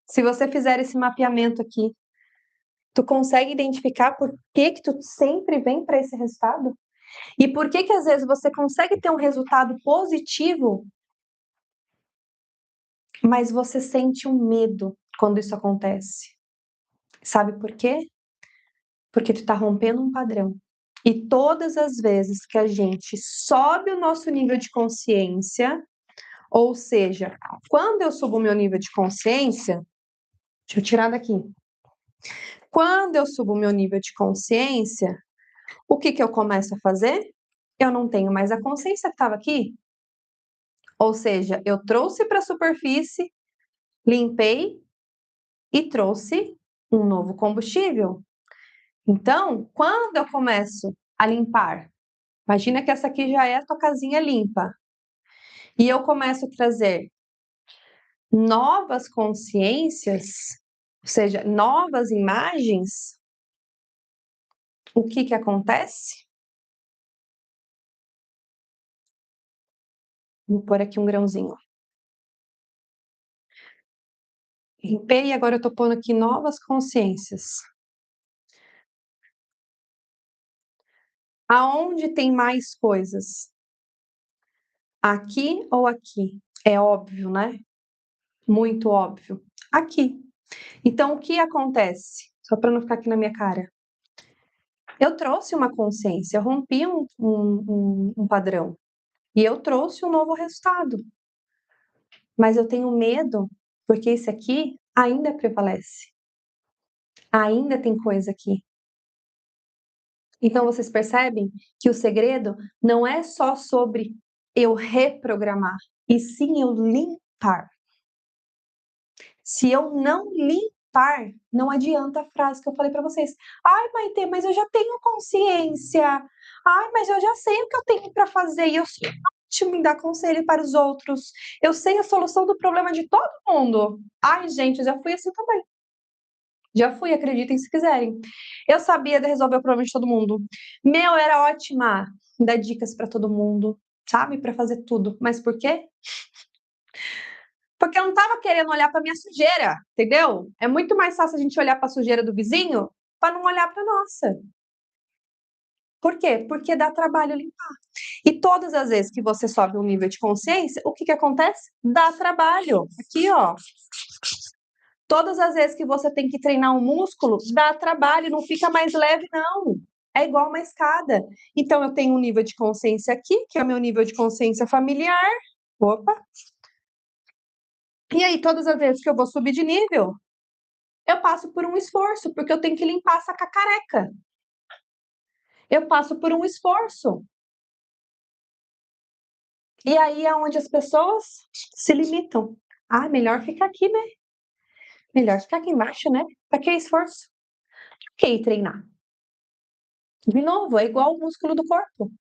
Se você fizer esse mapeamento aqui, tu consegue identificar por que tu sempre vem para esse resultado? E por que às vezes você consegue ter um resultado positivo, mas você sente um medo quando isso acontece? Sabe por quê? Porque tu tá rompendo um padrão. E todas as vezes que a gente sobe o nosso nível de consciência, ou seja, quando eu subo o meu nível de consciência, deixa eu tirar daqui. Quando eu subo o meu nível de consciência, o que eu começo a fazer? eu não tenho mais a consciência que estava aqui. Ou seja, eu trouxe para a superfície, limpei e trouxe um novo combustível. Então, quando eu começo a limpar, imagina que essa aqui já é a tua casinha limpa, e eu começo a trazer novas consciências, ou seja, novas imagens, o que que acontece? Vou pôr aqui um grãozinho. Limpei e agora eu tô pondo aqui novas consciências. Aonde tem mais coisas? Aqui ou aqui? É óbvio, né? Muito óbvio. Aqui. Então, o que acontece? Só para não ficar aqui na minha cara. Eu trouxe uma consciência, eu rompi um padrão. E eu trouxe um novo resultado. Mas eu tenho medo, porque esse aqui ainda prevalece. Ainda tem coisa aqui. Então, vocês percebem que o segredo não é só sobre eu reprogramar, e sim eu limpar. Se eu não limpar, não adianta a frase que eu falei para vocês. Ai, Maite, mas eu já tenho consciência. Ai, mas eu já sei o que eu tenho para fazer. E eu sou ótimo em dar conselho para os outros. Eu sei a solução do problema de todo mundo. Ai, gente, eu já fui assim também. Já fui, acreditem se quiserem. Eu sabia de resolver o problema de todo mundo. Meu, era ótima em dar dicas para todo mundo, sabe? Para fazer tudo. Mas por quê? Porque eu não estava querendo olhar para minha sujeira, entendeu? É muito mais fácil a gente olhar para a sujeira do vizinho para não olhar para nossa. Por quê? Porque dá trabalho limpar. E todas as vezes que você sobe um nível de consciência, o que que acontece? Dá trabalho. Aqui, ó. Todas as vezes que você tem que treinar um músculo, dá trabalho, não fica mais leve, não. É igual uma escada. Então, eu tenho um nível de consciência aqui, que é o meu nível de consciência familiar. Opa! E aí, todas as vezes que eu vou subir de nível, eu passo por um esforço, porque eu tenho que limpar essa cacareca. Eu passo por um esforço. E aí é onde as pessoas se limitam. Ah, melhor ficar aqui, né? Melhor ficar aqui embaixo, né? Pra que esforço? Pra que treinar? De novo, é igual o músculo do corpo.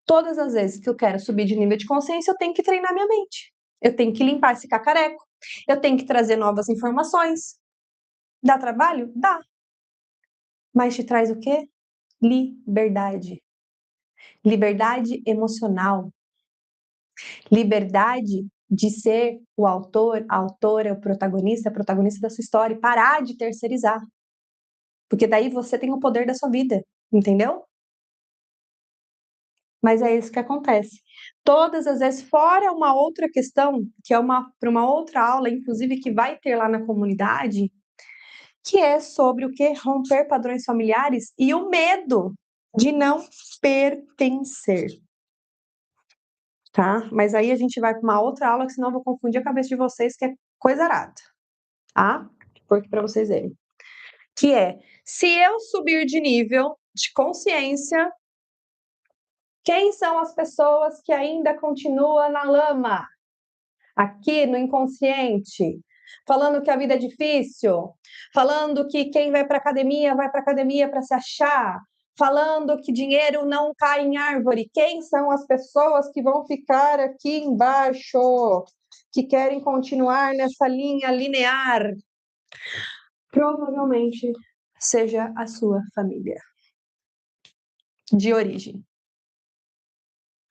Todas as vezes que eu quero subir de nível de consciência, eu tenho que treinar minha mente. Eu tenho que limpar esse cacareco. Eu tenho que trazer novas informações. Dá trabalho? Dá. Mas te traz o quê? Liberdade. Liberdade emocional. Liberdade de ser o autor, a autora, o protagonista, a protagonista da sua história, e parar de terceirizar. Porque daí você tem o poder da sua vida, entendeu? Mas é isso que acontece. Todas as vezes, fora uma outra questão, que é para uma outra aula, inclusive, que vai ter lá na comunidade, que é sobre o que? Romper padrões familiares e o medo de não pertencer. Tá? Mas aí a gente vai para uma outra aula, que senão eu vou confundir a cabeça de vocês, que é coisa arada. Tá? Porque para vocês verem. Que é, se eu subir de nível de consciência, quem são as pessoas que ainda continuam na lama? Aqui no inconsciente, falando que a vida é difícil, falando que quem vai para academia para se achar, falando que dinheiro não cai em árvore. Quem são as pessoas que vão ficar aqui embaixo, que querem continuar nessa linha linear? Provavelmente seja a sua família de origem,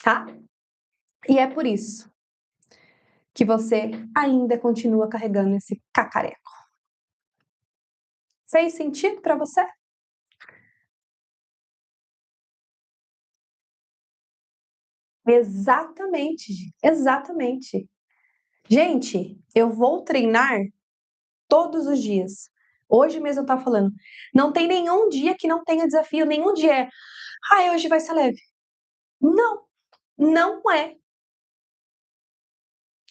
tá? E é por isso que você ainda continua carregando esse cacareco. Fez sentido para você? Exatamente, exatamente. Gente, eu vou treinar todos os dias. Hoje mesmo eu estava falando, não tem nenhum dia que não tenha desafio, nenhum dia é, hoje vai ser leve. Não, não é.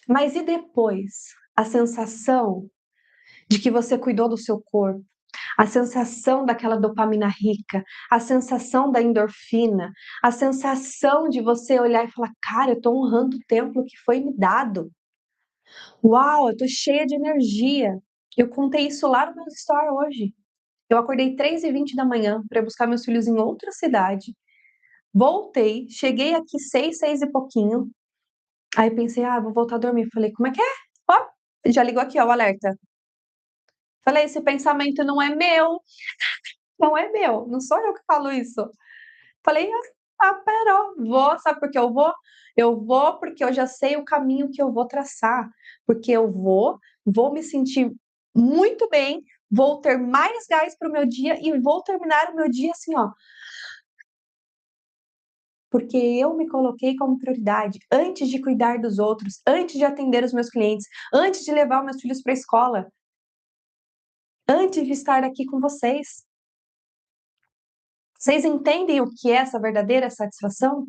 Mas e depois? A sensação de que você cuidou do seu corpo, A sensação daquela dopamina rica, a sensação da endorfina, a sensação de você olhar e falar, cara, eu tô honrando o templo que foi me dado. Uau, eu tô cheia de energia. Eu contei isso lá no meu story hoje. Eu acordei 3h20 da manhã para buscar meus filhos em outra cidade. Voltei, cheguei aqui 6 e pouquinho. Aí pensei, vou voltar a dormir. Falei, como é que é? Ó, já ligou aqui, ó, o alerta. Falei, esse pensamento não é meu. Não é meu, não sou eu que falo isso. Falei, pera, vou, sabe por que eu vou? Eu vou porque eu já sei o caminho que eu vou traçar. Porque eu vou me sentir muito bem, vou ter mais gás para o meu dia e vou terminar o meu dia assim, ó. Porque eu me coloquei como prioridade antes de cuidar dos outros, antes de atender os meus clientes, antes de levar os meus filhos para a escola, antes de estar aqui com vocês. Vocês entendem o que é essa verdadeira satisfação?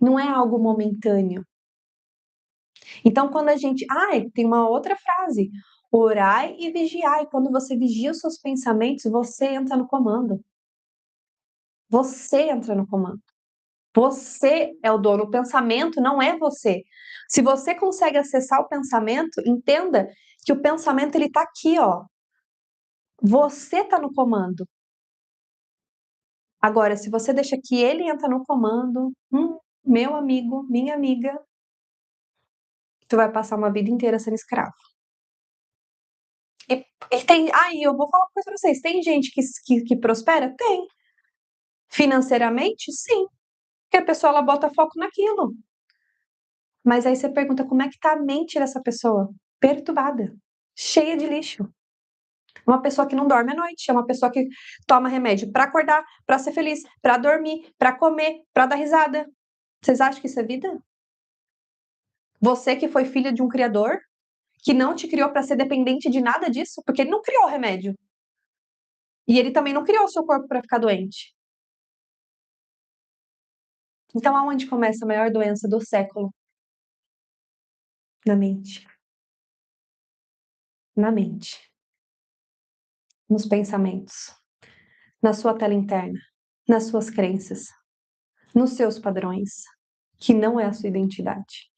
Não é algo momentâneo. Então, quando a gente. Tem uma outra frase. Orai e vigiai. Quando você vigia os seus pensamentos, você entra no comando. Você entra no comando. Você é o dono. O pensamento não é você. Se você consegue acessar o pensamento, entenda que o pensamento ele tá aqui, ó. Você tá no comando. Agora, se você deixa que ele entra no comando, meu amigo, minha amiga, tu vai passar uma vida inteira sendo escravo. E tem, eu vou falar uma coisa pra vocês, tem gente que prospera? Tem. Financeiramente? Sim. Porque a pessoa, ela bota foco naquilo. Mas aí você pergunta, como é que tá a mente dessa pessoa? Perturbada. Cheia de lixo. Uma pessoa que não dorme à noite, é uma pessoa que toma remédio pra acordar, pra ser feliz, pra dormir, pra comer, pra dar risada. Vocês acham que isso é vida? Você que foi filha de um criador, que não te criou pra ser dependente de nada disso, porque ele não criou o remédio. E ele também não criou o seu corpo pra ficar doente. Então, aonde começa a maior doença do século? Na mente. Na mente. Nos pensamentos. Na sua tela interna. Nas suas crenças. Nos seus padrões. Que não é a sua identidade.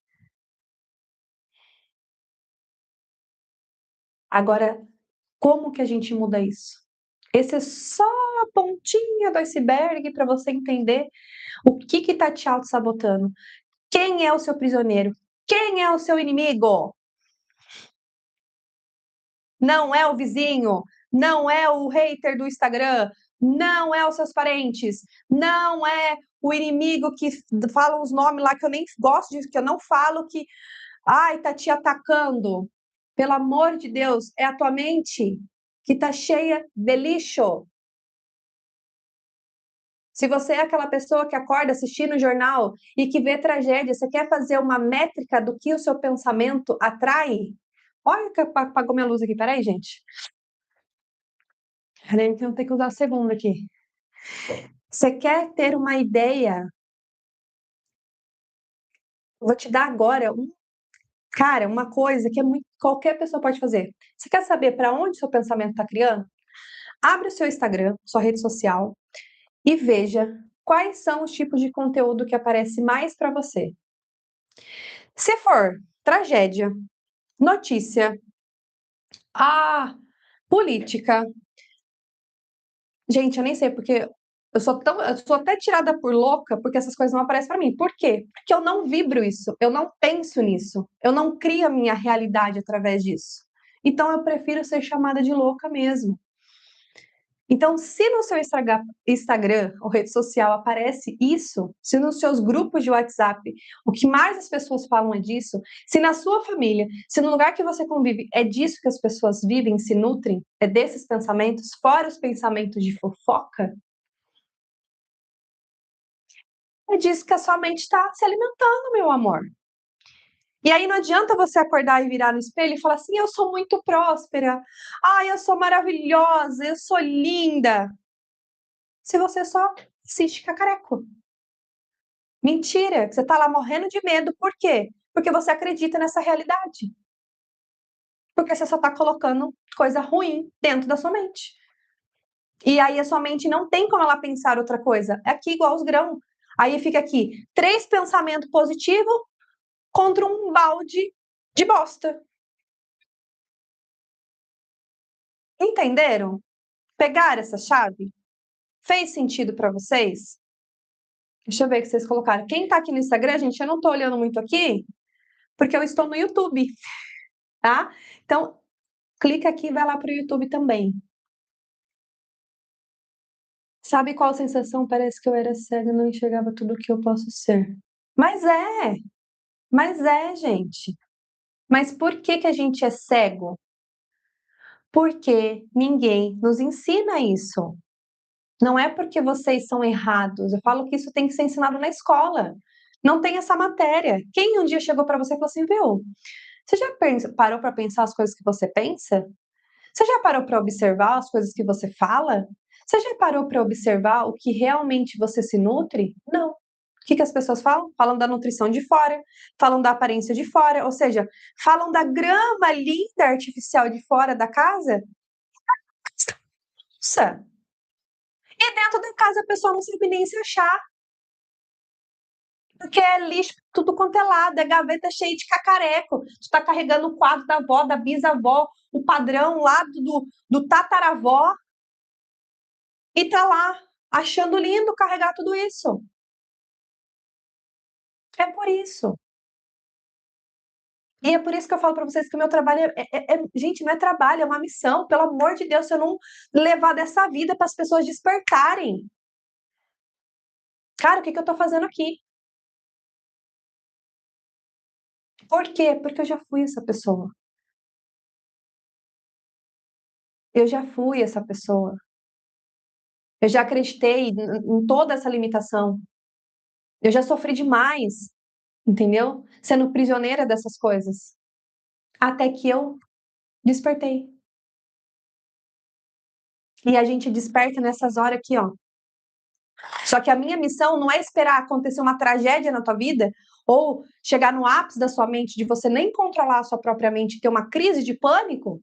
Agora, como que a gente muda isso? Esse é só a pontinha do iceberg para você entender o que está te auto-sabotando. Quem é o seu prisioneiro? Quem é o seu inimigo? Não é o vizinho, não é o hater do Instagram, não é os seus parentes, não é o inimigo que fala uns nomes lá que eu nem gosto disso, que eu não falo que, tá te atacando. Pelo amor de Deus, é a tua mente que tá cheia de lixo. Se você é aquela pessoa que acorda assistindo o jornal e que vê tragédia, você quer fazer uma métrica do que o seu pensamento atrai? Olha que apagou minha luz aqui, peraí, gente. Peraí, que eu tenho que usar a segunda aqui. Você quer ter uma ideia? Vou te dar agora uma coisa que qualquer pessoa pode fazer. Você quer saber para onde seu pensamento está criando? Abre o seu Instagram, sua rede social, e veja quais são os tipos de conteúdo que aparece mais para você. Se for tragédia, notícia, política. Gente, eu nem sei porque eu sou até tirada por louca porque essas coisas não aparecem para mim. Por quê? Porque eu não vibro isso, eu não penso nisso, eu não crio a minha realidade através disso. Então eu prefiro ser chamada de louca mesmo. Então, se no seu Instagram ou rede social aparece isso, se nos seus grupos de WhatsApp o que mais as pessoas falam é disso, se na sua família, se no lugar que você convive é disso que as pessoas vivem, se nutrem, é desses pensamentos, fora os pensamentos de fofoca, é disso que a sua mente está se alimentando, meu amor. E aí não adianta você acordar e virar no espelho e falar assim: eu sou muito próspera, eu sou maravilhosa, eu sou linda. Se você só assiste cacareco. Mentira, você tá lá morrendo de medo, por quê? Porque você acredita nessa realidade. Porque você só tá colocando coisa ruim dentro da sua mente. E aí a sua mente não tem como ela pensar outra coisa. É aqui igual os grãos. Aí fica aqui 3 pensamentos positivos contra um balde de bosta. Entenderam? Pegaram essa chave? Fez sentido para vocês? Deixa eu ver o que vocês colocaram. Quem tá aqui no Instagram, gente, eu não tô olhando muito aqui, porque eu estou no YouTube, tá? Então, clica aqui e vai lá pro YouTube também. Sabe qual sensação? Parece que eu era cega e não enxergava tudo o que eu posso ser. Mas mas é, gente. Mas por que que a gente é cego? Porque ninguém nos ensina isso. Não é porque vocês são errados. Eu falo que isso tem que ser ensinado na escola. Não tem essa matéria. Quem um dia chegou para você e falou assim, viu? Você já parou para pensar as coisas que você pensa? Você já parou para observar as coisas que você fala? Você já parou para observar o que realmente você se nutre? Não. O que as pessoas falam? Falam da nutrição de fora, falam da aparência de fora, ou seja, falam da grama linda artificial de fora da casa. Nossa! E dentro da casa a pessoa não sabe nem se achar, porque é lixo tudo quanto é lado, é gaveta cheia de cacareco. Tu tá carregando o quadro da avó, da bisavó, o padrão lá do tataravó, e tá lá, achando lindo carregar tudo isso. É por isso. E é por isso que eu falo para vocês que o meu trabalho gente, não é trabalho, é uma missão. Pelo amor de Deus, se eu não levar dessa vida para as pessoas despertarem. Cara, o que que eu tô fazendo aqui? Por quê? Porque eu já fui essa pessoa. Eu já fui essa pessoa. Eu já acreditei em toda essa limitação. Eu já sofri demais, entendeu? Sendo prisioneira dessas coisas. Até que eu despertei. E a gente desperta nessas horas aqui, ó. Só que a minha missão não é esperar acontecer uma tragédia na tua vida ou chegar no ápice da sua mente de você nem controlar a sua própria mente e ter uma crise de pânico,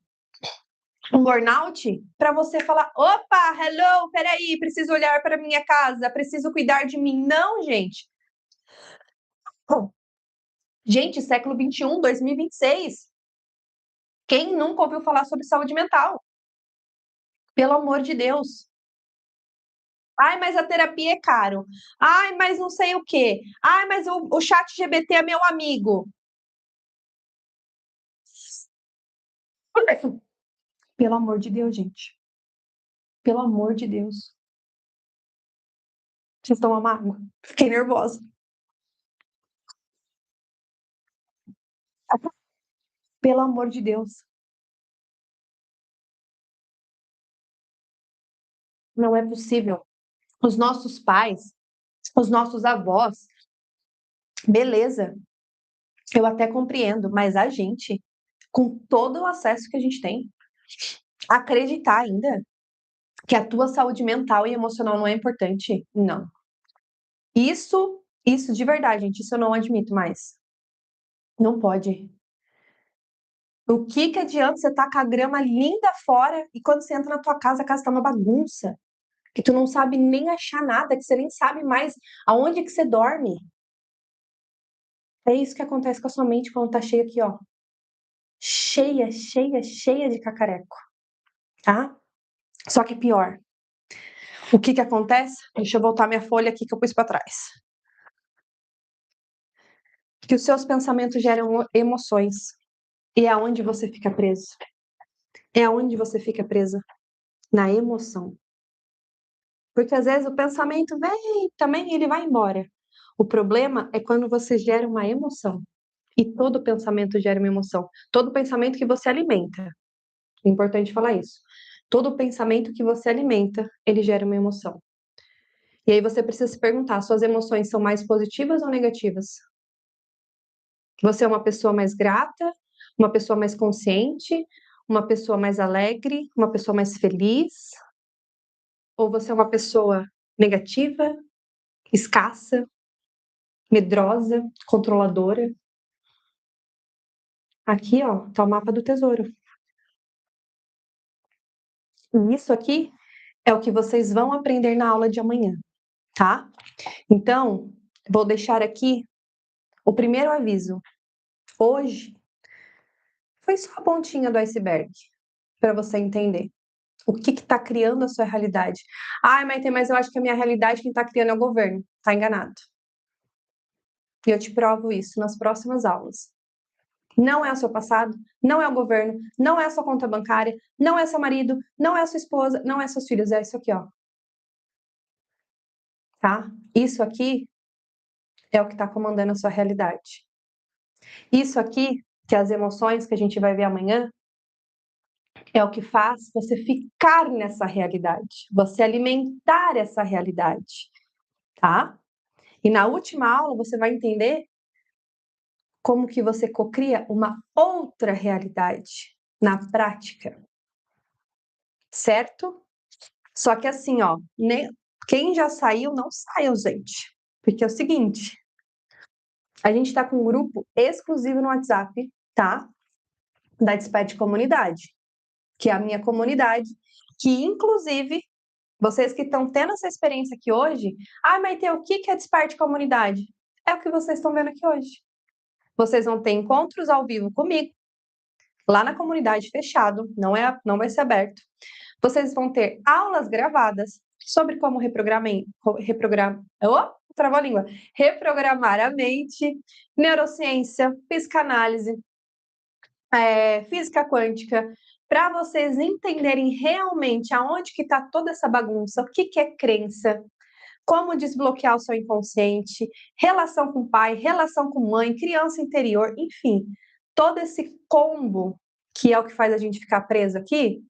um burnout, para você falar: opa, hello, peraí, preciso olhar para minha casa, preciso cuidar de mim. Não, gente. Gente, século XXI, 2026. Quem nunca ouviu falar sobre saúde mental? Pelo amor de Deus. Ai, mas a terapia é caro. Ai, mas não sei o quê. Ai, mas o chat GBT é meu amigo. Pelo amor de Deus, gente. Pelo amor de Deus. Vocês estão uma água? Fiquei nervosa. Pelo amor de Deus. Não é possível. Os nossos pais, os nossos avós, beleza, eu até compreendo, mas a gente, com todo o acesso que a gente tem, acreditar ainda que a tua saúde mental e emocional não é importante? Não. Isso de verdade, gente, isso eu não admito mais. Não pode. O que que adianta você estar com a grama linda fora e quando você entra na tua casa, a casa tá uma bagunça, que tu não sabe nem achar nada, que você nem sabe mais aonde que você dorme. É isso que acontece com a sua mente quando tá cheia aqui, ó. Cheia, cheia, cheia de cacareco, tá? Só que pior. O que que acontece? Deixa eu voltar minha folha aqui que eu pus para trás. Que os seus pensamentos geram emoções. E é aonde você fica preso. É aonde você fica presa. Na emoção. Porque às vezes o pensamento vem também, ele vai embora. O problema é quando você gera uma emoção. E todo pensamento gera uma emoção. Todo pensamento que você alimenta. É importante falar isso. Todo pensamento que você alimenta, ele gera uma emoção. E aí você precisa se perguntar: suas emoções são mais positivas ou negativas? Você é uma pessoa mais grata, uma pessoa mais consciente, uma pessoa mais alegre, uma pessoa mais feliz? Ou você é uma pessoa negativa, escassa, medrosa, controladora? Aqui, ó, tá o mapa do tesouro. E isso aqui é o que vocês vão aprender na aula de amanhã, tá? Então, vou deixar aqui o primeiro aviso. Hoje foi só a pontinha do iceberg, para você entender o que está criando a sua realidade. Ai, Maite, mas eu acho que a minha realidade quem está criando é o governo. Está enganado. E eu te provo isso nas próximas aulas. Não é o seu passado, não é o governo, não é a sua conta bancária, não é seu marido, não é a sua esposa, não é seus filhos, é isso aqui, ó. Tá? Isso aqui é o que está comandando a sua realidade. Isso aqui, que é as emoções que a gente vai ver amanhã, é o que faz você ficar nessa realidade, você alimentar essa realidade, tá? E na última aula você vai entender como que você cocria uma outra realidade na prática, certo? Só que assim, ó, quem já saiu, não saiam, gente. Porque é o seguinte, a gente tá com um grupo exclusivo no WhatsApp, tá? Da Desperte Comunidade, que é a minha comunidade, que inclusive, vocês que estão tendo essa experiência aqui hoje, Maite, o que é Desperte Comunidade? É o que vocês estão vendo aqui hoje. Vocês vão ter encontros ao vivo comigo, lá na comunidade fechado, não vai ser aberto. Vocês vão ter aulas gravadas sobre como reprogramar a mente, neurociência, psicanálise, física quântica, para vocês entenderem realmente aonde que está toda essa bagunça, o que é crença, como desbloquear o seu inconsciente, relação com pai, relação com mãe, criança interior, enfim, todo esse combo que é o que faz a gente ficar preso aqui,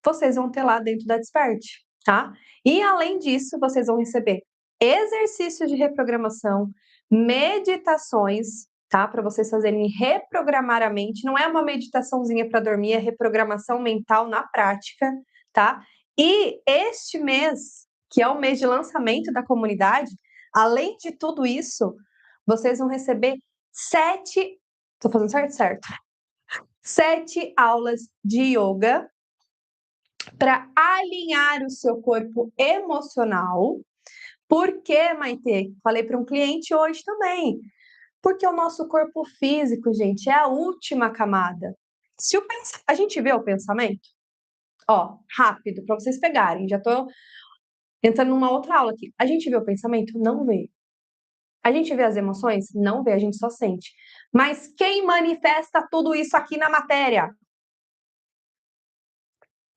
vocês vão ter lá dentro da Desperte, tá? E além disso, vocês vão receber exercícios de reprogramação, meditações, tá? Para vocês fazerem reprogramar a mente. Não é uma meditaçãozinha para dormir, é reprogramação mental na prática, tá? E este mês, que é o mês de lançamento da comunidade, além de tudo isso, vocês vão receber 7, tô fazendo certo? 7 aulas de yoga para alinhar o seu corpo emocional. Por quê, Maite? Falei para um cliente hoje também. Porque o nosso corpo físico, gente, é a última camada. Se a gente vê o pensamento, ó, rápido, para vocês pegarem, já estou entrando numa outra aula aqui. A gente vê o pensamento? Não vê. A gente vê as emoções? Não vê, a gente só sente. Mas quem manifesta tudo isso aqui na matéria?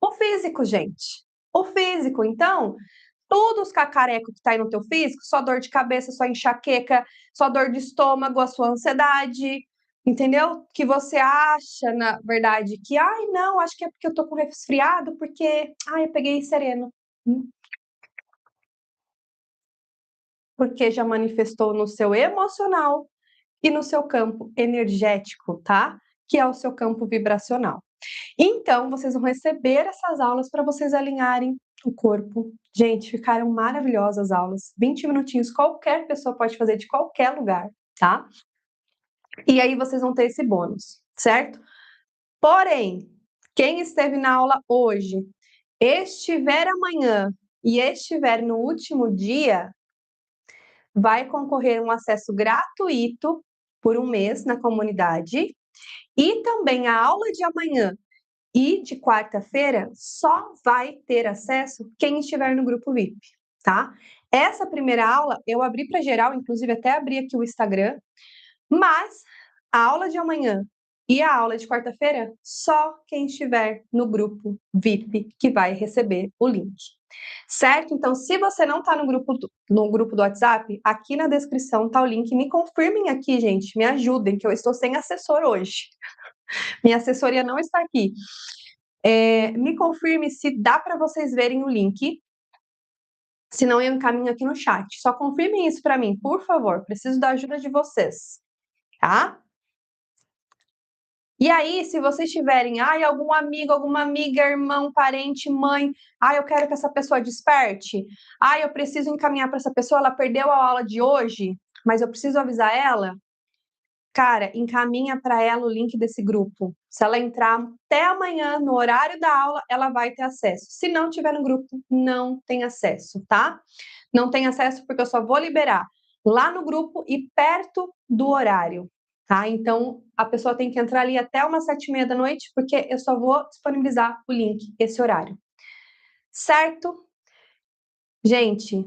O físico, gente. O físico. Então, todos os cacarecos que tá aí no teu físico, sua dor de cabeça, sua enxaqueca, sua dor de estômago, a sua ansiedade, entendeu? Que você acha, na verdade, que, não, acho que é porque eu tô com resfriado, porque, eu peguei sereno. Porque já manifestou no seu emocional e no seu campo energético, tá? Que é o seu campo vibracional. Então, vocês vão receber essas aulas para vocês alinharem o corpo. Gente, ficaram maravilhosas as aulas. 20 minutinhos, qualquer pessoa pode fazer de qualquer lugar, tá? E aí vocês vão ter esse bônus, certo? Porém, quem esteve na aula hoje, estiver amanhã e estiver no último dia, vai concorrer um acesso gratuito por um mês na comunidade e também a aula de amanhã e de quarta-feira só vai ter acesso quem estiver no grupo VIP, tá? Essa primeira aula eu abri para geral, inclusive até abri aqui o Instagram, mas a aula de amanhã e a aula de quarta-feira só quem estiver no grupo VIP que vai receber o link. Certo? Então, se você não está no grupo do WhatsApp, aqui na descrição tá o link. Me confirmem aqui, gente. Me ajudem, que eu estou sem assessor hoje. Minha assessoria não está aqui. Me confirme se dá para vocês verem o link. Se não, eu encaminho aqui no chat. Só confirmem isso para mim, por favor. Preciso da ajuda de vocês, tá? E aí, se vocês tiverem, algum amigo, alguma amiga, irmão, parente, mãe, eu quero que essa pessoa desperte. Eu preciso encaminhar para essa pessoa, ela perdeu a aula de hoje, mas eu preciso avisar ela. cara, encaminha para ela o link desse grupo. Se ela entrar até amanhã, no horário da aula, ela vai ter acesso. Se não tiver no grupo, não tem acesso, tá? Não tem acesso porque eu só vou liberar lá no grupo e perto do horário, tá? Então, a pessoa tem que entrar ali até umas 7h30 da noite, porque eu só vou disponibilizar o link, esse horário. Certo? Gente,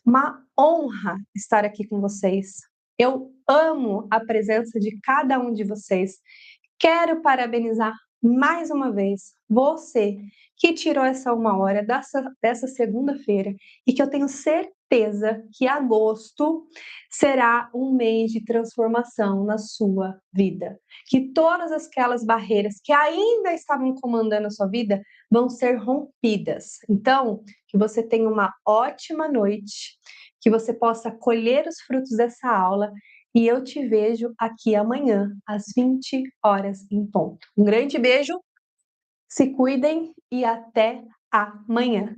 uma honra estar aqui com vocês. Eu amo a presença de cada um de vocês. Quero parabenizar mais uma vez você que tirou essa 1 hora dessa segunda-feira e que eu tenho certeza que agosto será um mês de transformação na sua vida. Que todas aquelas barreiras que ainda estavam comandando a sua vida vão ser rompidas. Então, que você tenha uma ótima noite, que você possa colher os frutos dessa aula e eu te vejo aqui amanhã, às 20 horas em ponto. Um grande beijo, se cuidem e até amanhã.